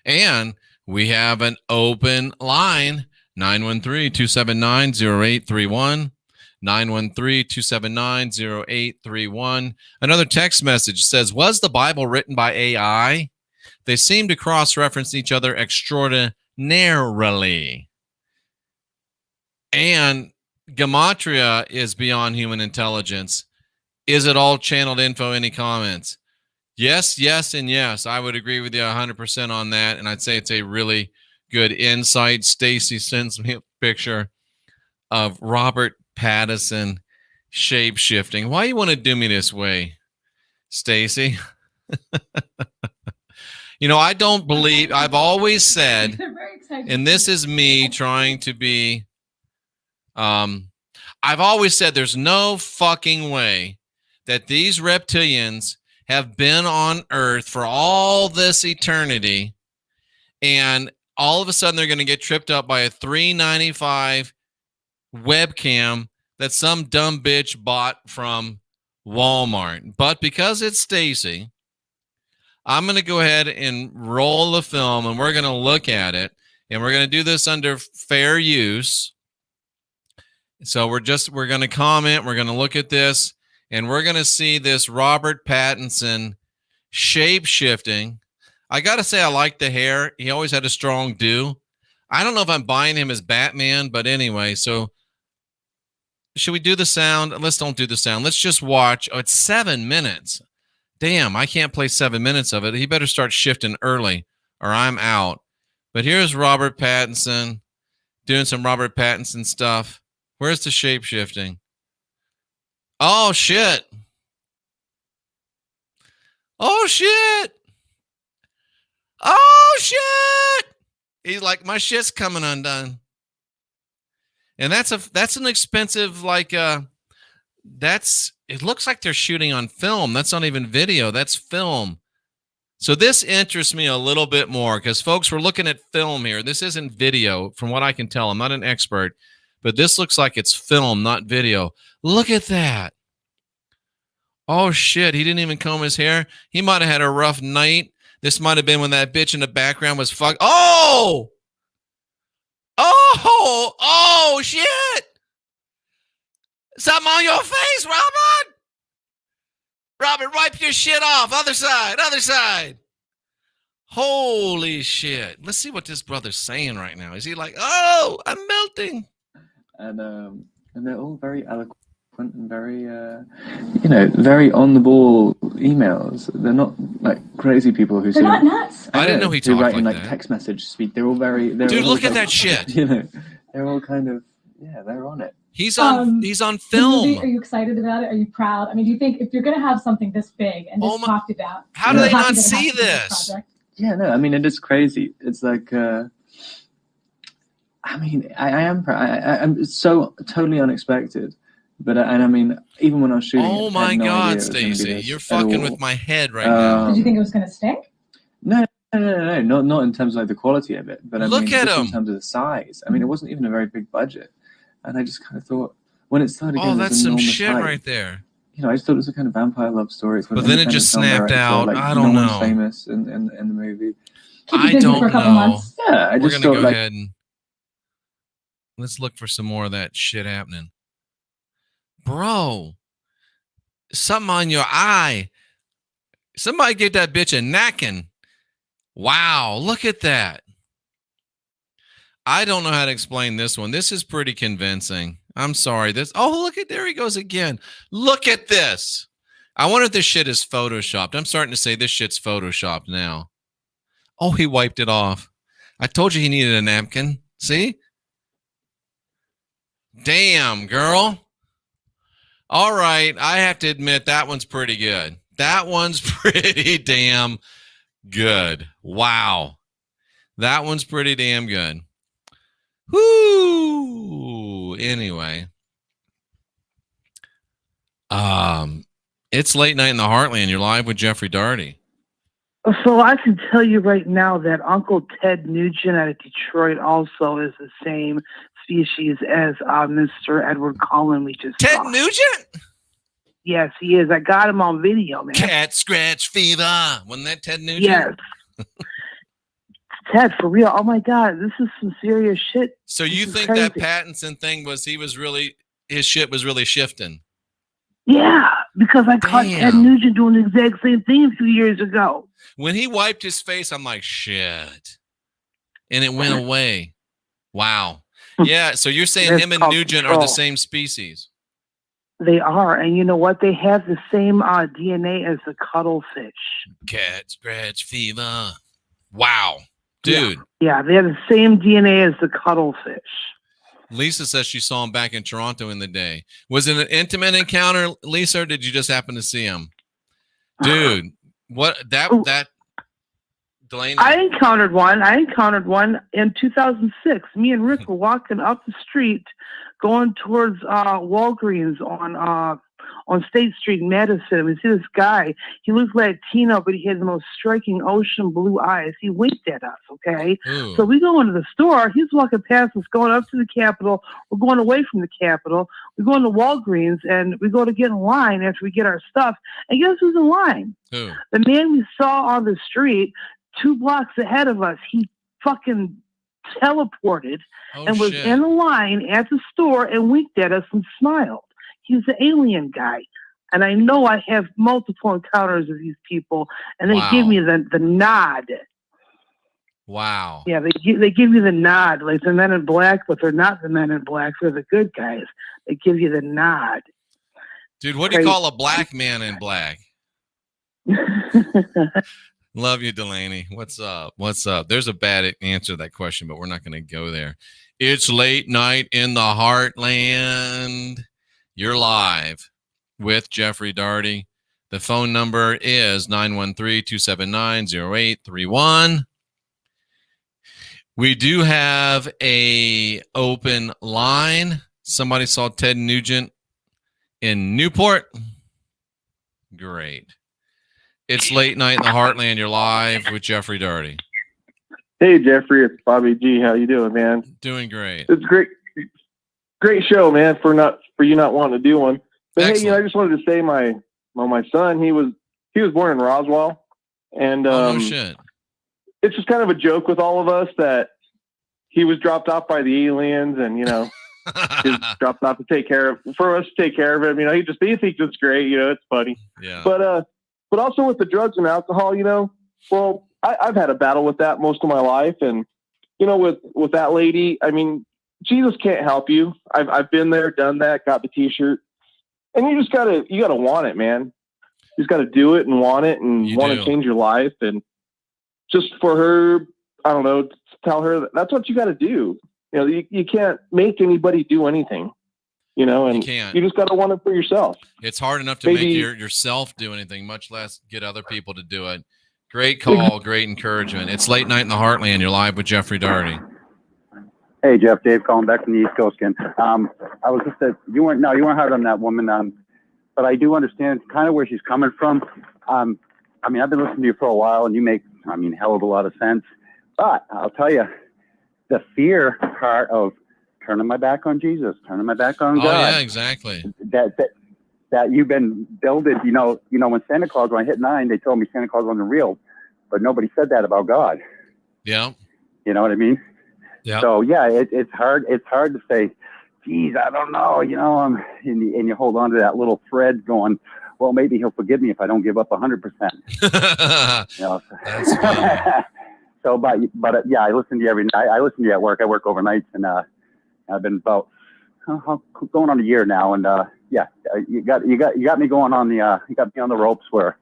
And we have an open line, 913-279-0831. 913-279-0831. Another text message says, was the Bible written by AI? They seem to cross-reference each other extraordinarily. And gematria is beyond human intelligence. Is it all channeled info? Any comments? Yes, yes, and yes. I would agree with you 100% on that. And I'd say it's a really good insight. Stacy sends me a picture of Robert Pattinson shape-shifting. Why you want to do me this way, Stacy? You know, I don't believe, I've always said, and this is me trying to be, I've always said there's no fucking way that these reptilians have been on Earth for all this eternity, and all of a sudden they're going to get tripped up by a $395 webcam that some dumb bitch bought from Walmart. But because it's Stacy, I'm going to go ahead and roll the film, and we're going to look at it, and we're going to do this under fair use. So we're going to comment, we're going to look at this, and we're going to see this Robert Pattinson shape-shifting. I got to say, I like the hair. He always had a strong do. I don't know if I'm buying him as Batman, but anyway, so should we do the sound? Let's don't do the sound. Let's just watch. Oh, it's 7 minutes. Damn, I can't play 7 minutes of it. He better start shifting early or I'm out. But here's Robert Pattinson doing some Robert Pattinson stuff. Where's the shape shifting? Oh, shit. Oh, shit. Oh, shit. He's like, my shit's coming undone. And that's an expensive, like, it looks like they're shooting on film. That's not even video. That's film. So this interests me a little bit more because, folks, we're looking at film here. This isn't video from what I can tell. I'm not an expert, but this looks like it's film, not video. Look at that. Oh, shit. He didn't even comb his hair. He might have had a rough night. This might have been when that bitch in the background was fuck. Oh! Oh! Oh, shit! Something on your face, Robert! Robert, wipe your shit off. Other side, other side. Holy shit. Let's see what this brother's saying right now. Is he like, oh, I'm melting? And they're all very eloquent and very, very on the ball emails. They're not like crazy people who they're not nuts. I didn't know he talked write in like like that. text message speak. They're all very. Dude, look at that shit. They're all kind of they're on it. He's on film. Are you excited about it? Are you proud? I mean, do you think if you're going to have something this big and this talked about, how do they not see this? Yeah, no, I mean, it is crazy. It's like, I mean, I'm so totally unexpected. But, and I mean, even when I was shooting, oh my God, Stacy, you're fucking with my head right now. Did you think it was going to stink? No, not in terms of like the quality of it, but I mean, just him. in terms of the size. I mean, it wasn't even a very big budget. And I just kind of thought, when it started getting that's some shit hype, right there. You know, I just thought it was a kind of vampire love story. But then it just snapped out. Like, I don't know. Famous in the movie. I don't know. Yeah, I We're just going to thought, go like, ahead and let's look for some more of that shit happening. Bro, something on your eye. Somebody get that bitch a napkin. Wow, look at that. I don't know how to explain this one. This is pretty convincing. I'm sorry. Look at, there he goes again. Look at this. I wonder if this shit is photoshopped. I'm starting to say this shit's photoshopped now. Oh, he wiped it off. I told you he needed a napkin. See? Damn, girl. All right. I have to admit that one's pretty good. That one's pretty damn good. Wow. That one's pretty damn good. Whoo. Anyway. It's late night in the Heartland. You're live with Jeffrey Daugherty. So I can tell you right now that Uncle Ted Nugent out of Detroit also is the same species as Mr. Edward Cullen we just Ted saw. Nugent? Yes, he is. I got him on video, man. Cat scratch fever. Wasn't that Ted Nugent? Yes. Ted, for real. Oh my God, this is some serious shit. So you think crazy. that Pattinson thing was his shit was really shifting? Yeah, because I caught Ted Nugent doing the exact same thing a few years ago. When he wiped his face, I'm like, shit. And it went away. Wow. Yeah, so you're saying him and Nugent are the same species? They are. And you know what? They have the same DNA as the cuttlefish. Cat scratch fever. Wow. Dude. Yeah, they have the same DNA as the cuttlefish. Lisa says she saw him back in Toronto in the day. Was it an intimate encounter, Lisa, or did you just happen to see him? Dude, what that Delaney? I encountered one in 2006. Me and Rick were walking up the street going towards Walgreens on State Street in Madison. And we see this guy. He looked Latino, but he had the most striking ocean blue eyes. He winked at us, okay? Ooh. So we go into the store. He's walking past us, going up to the Capitol. We're going away from the Capitol. We go into Walgreens, and we go to get in line after we get our stuff. And guess who's in line? Who? The man we saw on the street 2 blocks ahead of us. He fucking teleported and was in the line at the store and winked at us and smiled. He's the alien guy. And I know I have multiple encounters with these people, and they give me the nod. Wow. Yeah, they give you the nod, like the Men in Black, but they're not the Men in Black. They're the good guys. They give you the nod. Dude, what do you call a black man in black? Love you, Delaney. What's up? What's up? There's a bad answer to that question, but we're not going to go there. It's late night in the Heartland. You're live with Jeffrey Daugherty. The phone number is 913-279-0831. We do have a open line. Somebody saw Ted Nugent in Newport. Great. It's late night in the Heartland. You're live with Jeffrey Daugherty. Hey, Jeffrey, it's Bobby G. How you doing, man? Doing great. It's great show, man. For you not wanting to do one. But excellent. Hey, I just wanted to say my son, he was born in Roswell, and no shit. It's just kind of a joke with all of us that he was dropped off by the aliens, and he was dropped off to take care of him. He thinks it's great. It's funny. Yeah. But also with the drugs and alcohol, well, I've had a battle with that most of my life. And, with that lady, I mean, Jesus can't help you. I've been there, done that, got the t-shirt, and you gotta want it, man. You just gotta do it and want it and want to change your life. And just for her, I don't know, tell her that's what you got to do. You can't make anybody do anything. And you just got to want it for yourself. It's hard enough to make yourself do anything, much less get other people to do it. Great call, great encouragement. It's late night in the Heartland. You're live with Jeffrey Daugherty. Hey, Jeff, Dave calling back from the East Coast again. I was just you weren't hard on that woman, but I do understand kind of where she's coming from. I've been listening to you for a while, and you make, hell of a lot of sense. But I'll tell you, the fear part of turning my back on Jesus, turning my back on God. Oh, yeah, exactly. That you've been building, when Santa Claus, when I hit 9, they told me Santa Claus wasn't real, but nobody said that about God. Yeah. You know what I mean? Yeah. So yeah, it's hard to say, geez, I don't know, and you hold on to that little thread going, well, maybe he'll forgive me if I don't give up 100%. That's funny. So, but yeah, I listen to you every night. I listen to you at work. I work overnights, and I've been about going on a year now. And yeah, you got me going on you got me on the ropes where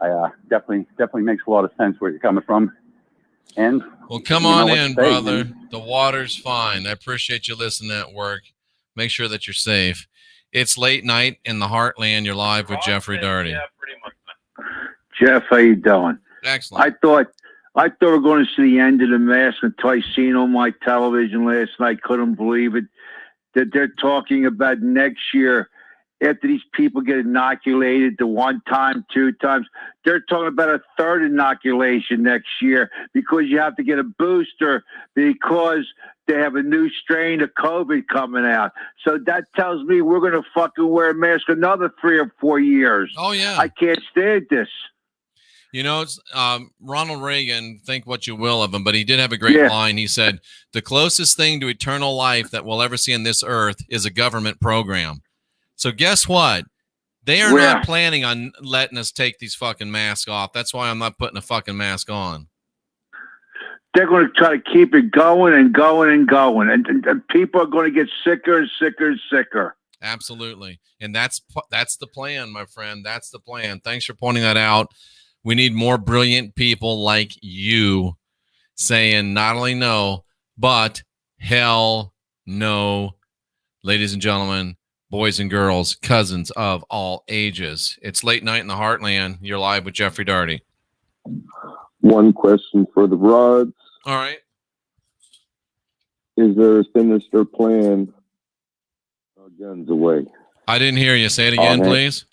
I definitely makes a lot of sense where you're coming from. And well, come on in, brother. The water's fine. I appreciate you listening at work. Make sure that you're safe. It's late night in the Heartland. You're live with Jeffrey Daugherty. Yeah, pretty much. Jeff, how you doing? Excellent. I thought we were going to see the end of the mask until I seen on my television last night. Couldn't believe it. That they're talking about next year, after these people get inoculated the 1 time, 2 times, they're talking about a 3rd inoculation next year because you have to get a booster because they have a new strain of COVID coming out. So that tells me we're going to fucking wear a mask another 3 or 4 years. Oh, yeah. I can't stand this. You know, it's Ronald Reagan, think what you will of him, but he did have a great line. He said, the closest thing to eternal life that we'll ever see on this earth is a government program. So guess what? They are not planning on letting us take these fucking masks off. That's why I'm not putting a fucking mask on. They're going to try to keep it going and going and going. And people are going to get sicker and sicker and sicker. Absolutely. And that's the plan, my friend. That's the plan. Thanks for pointing that out. We need more brilliant people like you saying not only no, but hell no. Ladies and gentlemen, boys and girls, cousins of all ages. It's Late Night in the Heartland. You're live with Jeffrey Daugherty. One question for the rods. All right. Is there a sinister plan? Guns away. I didn't hear you. Say it again, please.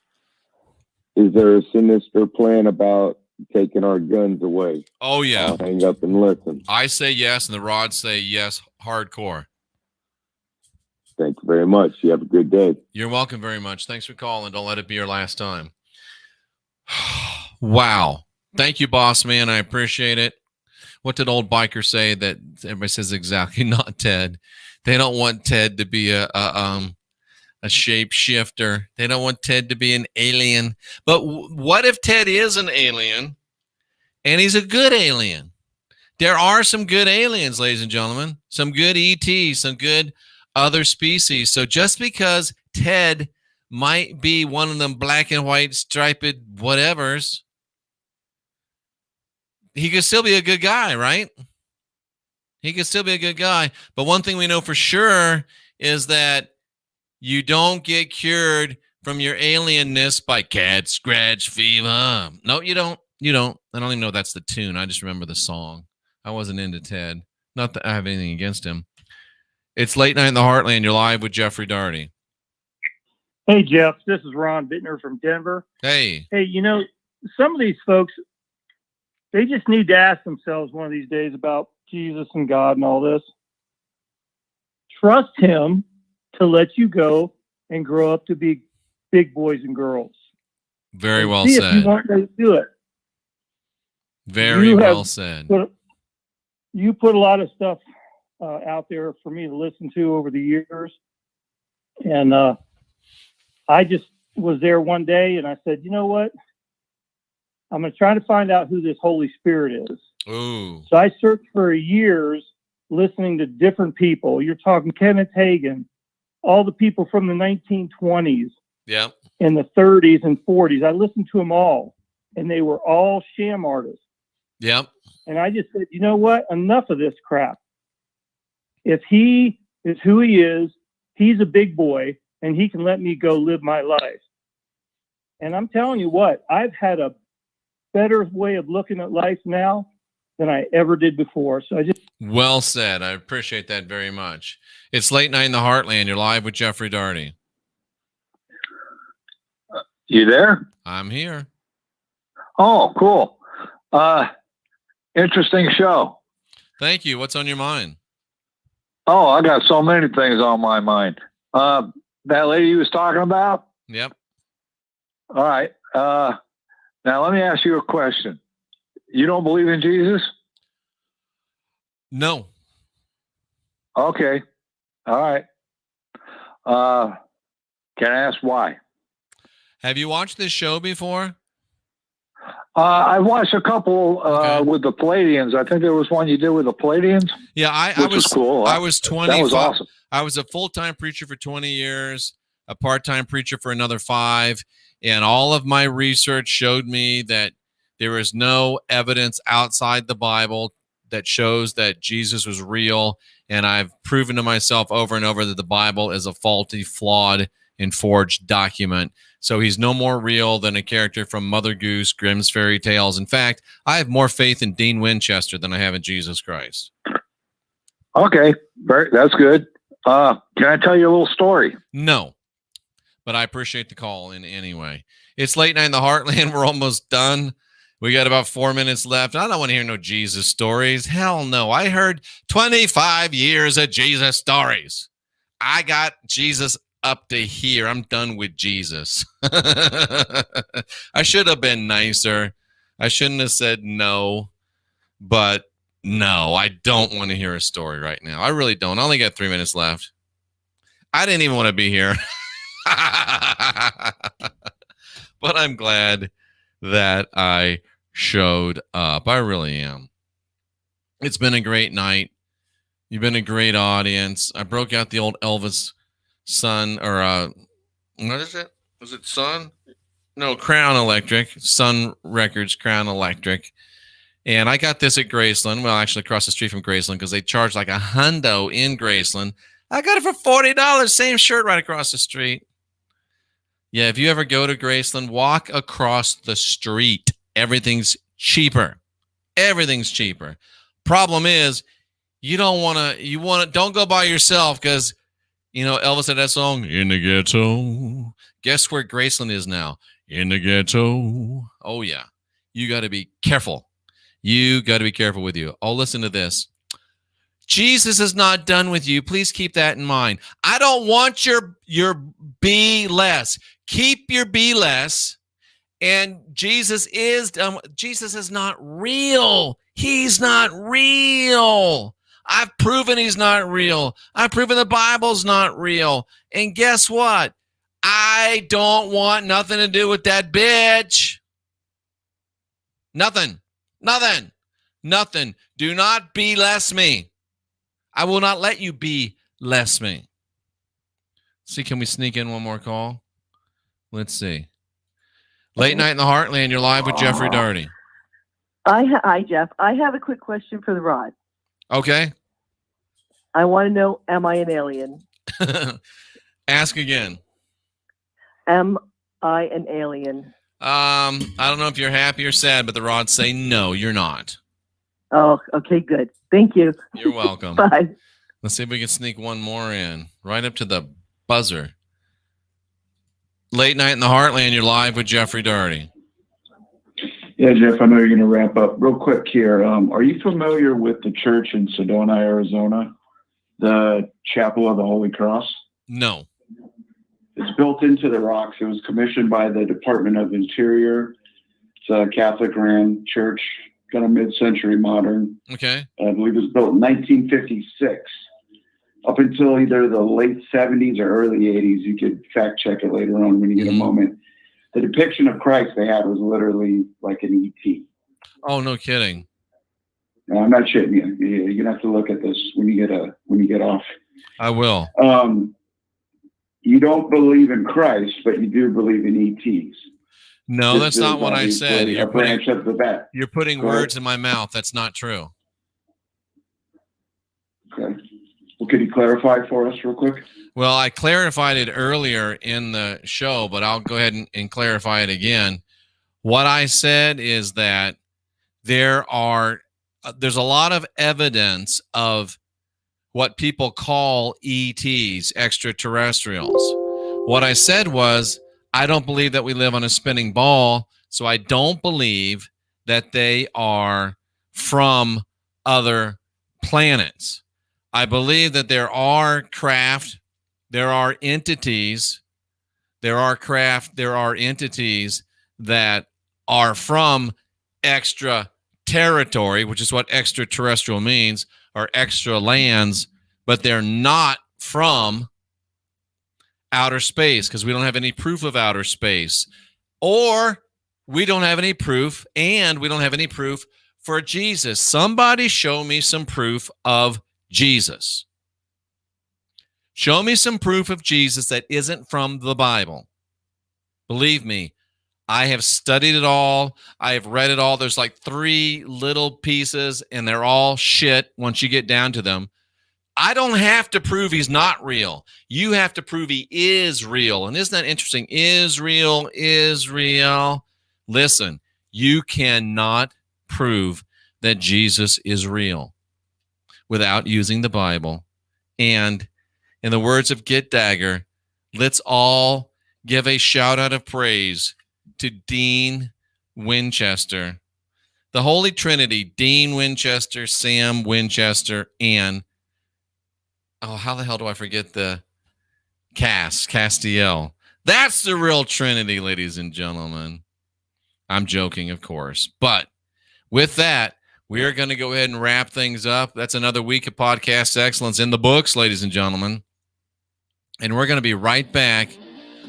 Is there a sinister plan about taking our guns away? Oh, yeah. I'll hang up and listen. I say yes, and the rods say yes, hardcore. Thank you very much. You have a good day. You're welcome very much. Thanks for calling. Don't let it be your last time. Wow. Thank you, boss man. I appreciate it. What did old biker say that everybody says exactly? Not Ted. They don't want Ted to be a shapeshifter. They don't want Ted to be an alien. But what if Ted is an alien and he's a good alien? There are some good aliens, ladies and gentlemen. Some good ETs, some good other species. So just because Ted might be one of them black and white striped whatevers, he could still be a good guy, right? He could still be a good guy. But one thing we know for sure is that you don't get cured from your alienness by cat scratch fever. No, you don't. You don't. I don't even know that's the tune. I just remember the song. I wasn't into Ted. Not that I have anything against him. It's Late Night in the Heartland. You're live with Jeffrey Daugherty. Hey, Jeff. This is Ron Bittner from Denver. Hey. Hey, you know, some of these folks, they just need to ask themselves one of these days about Jesus and God and all this. Trust him to let you go and grow up to be big boys and girls. Very well see said. If you want to do it. Very well said. You put a lot of stuff out there for me to listen to over the years. And I just was there one day and I said, you know what? I'm going to try to find out who this Holy Spirit is. Ooh. So I searched for years listening to different people. You're talking Kenneth Hagin, all the people from the 1920s yeah, and the 30s and 40s. I listened to them all, and they were all sham artists. Yep. And I just said, you know what? Enough of this crap. If he is who he is, he's a big boy, and he can let me go live my life. And I'm telling you what, I've had a better way of looking at life now than I ever did before. So I just... Well said. I appreciate that very much. It's Late Night in the Heartland. You're live with Jeffrey Daugherty. You there? I'm here. Oh, cool. Interesting show. Thank you. What's on your mind? Oh, I got so many things on my mind. That lady you was talking about? Yep. All right. Now let me ask you a question. You don't believe in Jesus? No. Okay. All right. Can I ask why? Have you watched this show before? I watched a couple with the Palladians. I think there was one you did with the Palladians. Yeah, I was cool. I was 20. That was awesome. I was a full-time preacher for 20 years, a part-time preacher for another 5, and all of my research showed me that there is no evidence outside the Bible that shows that Jesus was real, and I've proven to myself over and over that the Bible is a faulty, flawed, and forged document. So he's no more real than a character from Mother Goose, Grimm's Fairy Tales. In fact, I have more faith in Dean Winchester than I have in Jesus Christ. Okay, that's good. Can I tell you a little story? No, but I appreciate the call in anyway. It's late night in the Heartland. We're almost done. We got about 4 minutes left. I don't want to hear no Jesus stories. Hell no. I heard 25 years of Jesus stories. I got Jesus up to here. I'm done with Jesus. I should have been nicer. I shouldn't have said no, but no, I don't want to hear a story right now. I really don't. I only got 3 minutes left. I didn't even want to be here. But I'm glad that I showed up. I really am. It's been a great night. You've been a great audience. I broke out the old Elvis Sun, or what is it? Was it Sun? No, Crown Electric. Sun Records, Crown Electric. And I got this at Graceland. Well, actually across the street from Graceland, because they charge like a hundo in Graceland. I got it for $40. Same shirt right across the street. Yeah, if you ever go to Graceland, walk across the street. Everything's cheaper. Everything's cheaper. Problem is, don't go by yourself, because, Elvis had that song, In the Ghetto. Guess where Graceland is now? In the ghetto. Oh, yeah. You got to be careful. You got to be careful with you. Oh, listen to this. Jesus is not done with you. Please keep that in mind. I don't want your be less. Keep your be less. And Jesus is done. Jesus is not real. He's not real. I've proven he's not real. I've proven the Bible's not real. And guess what? I don't want nothing to do with that bitch. Nothing. Do not be less me. I will not let you be less me. See, can we sneak in one more call? Let's see. Late night in the Heartland, you're live with Jeffrey Daugherty. Hi, Jeff. I have a quick question for the Rod. Okay. I want to know, am I an alien? Ask again. Am I an alien? I don't know if you're happy or sad, but the rods say no, you're not. Oh, okay, good. Thank you. You're welcome. Bye. Let's see if we can sneak one more in. Right up to the buzzer. Late night in the Heartland, you're live with Jeffrey Daugherty. Yeah, Jeff, I know you're going to wrap up real quick here. Are you familiar with the church in Sedona, Arizona, the Chapel of the Holy Cross? No. It's built into the rocks. It was commissioned by the Department of Interior. It's a Catholic-ran church, kind of mid-century modern. Okay. I believe it was built in 1956. Up until either the late 70s or early 80s. You could fact check it later on when you get a moment. The depiction of Christ they had was literally like an E.T. Oh, no kidding. No, I'm not shitting you. You're gonna have to look at this when you get off. I will. You don't believe in Christ, but you do believe in ETs. No, that's not what I said. You're putting words in my mouth. That's not true. Okay. Well, could you clarify for us real quick? Well, I clarified it earlier in the show, but I'll go ahead and clarify it again. What I said is that there's a lot of evidence of what people call ETs, extraterrestrials. What I said was, I don't believe that we live on a spinning ball, so I don't believe that they are from other planets. I believe that there are craft, there are entities, there are entities that are from extra territory, which is what extraterrestrial means, or extra lands, but they're not from outer space, because we don't have any proof of outer space, or we don't have any proof, and we don't have any proof for Jesus. Somebody show me some proof of Jesus. Show me some proof of Jesus that isn't from the Bible. Believe me, I have studied it all. I have read it all. There's like 3 little pieces, and they're all shit once you get down to them. I don't have to prove he's not real. You have to prove he is real. And isn't that interesting? Israel is real. Listen, you cannot prove that Jesus is real without using the Bible. And in the words of Get Dagger, let's all give a shout out of praise to Dean Winchester. The Holy Trinity, Dean Winchester, Sam Winchester, and how the hell do I forget the Castiel? That's the real Trinity, ladies and gentlemen. I'm joking, of course. But with that, we are going to go ahead and wrap things up. That's another week of podcast excellence in the books, ladies and gentlemen. And we're going to be right back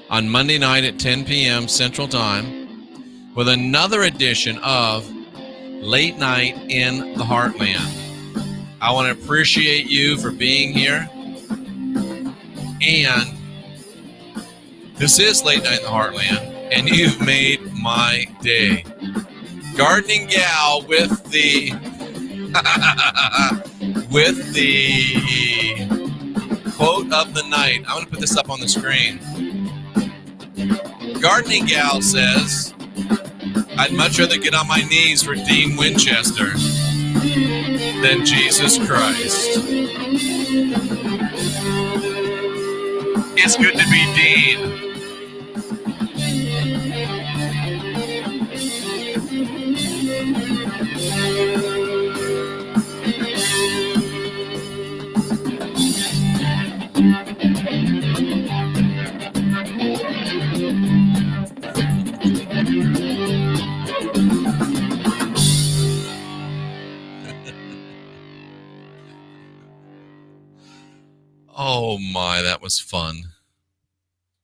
on Monday night at 10 p.m. Central Time with another edition of Late Night in the Heartland. I want to appreciate you for being here. And this is Late Night in the Heartland, and you've made my day. Gardening Gal with the quote of the night. I'm going to put this up on the screen. Gardening Gal says, I'd much rather get on my knees for Dean Winchester than Jesus Christ. It's good to be Dean. Oh my, that was fun.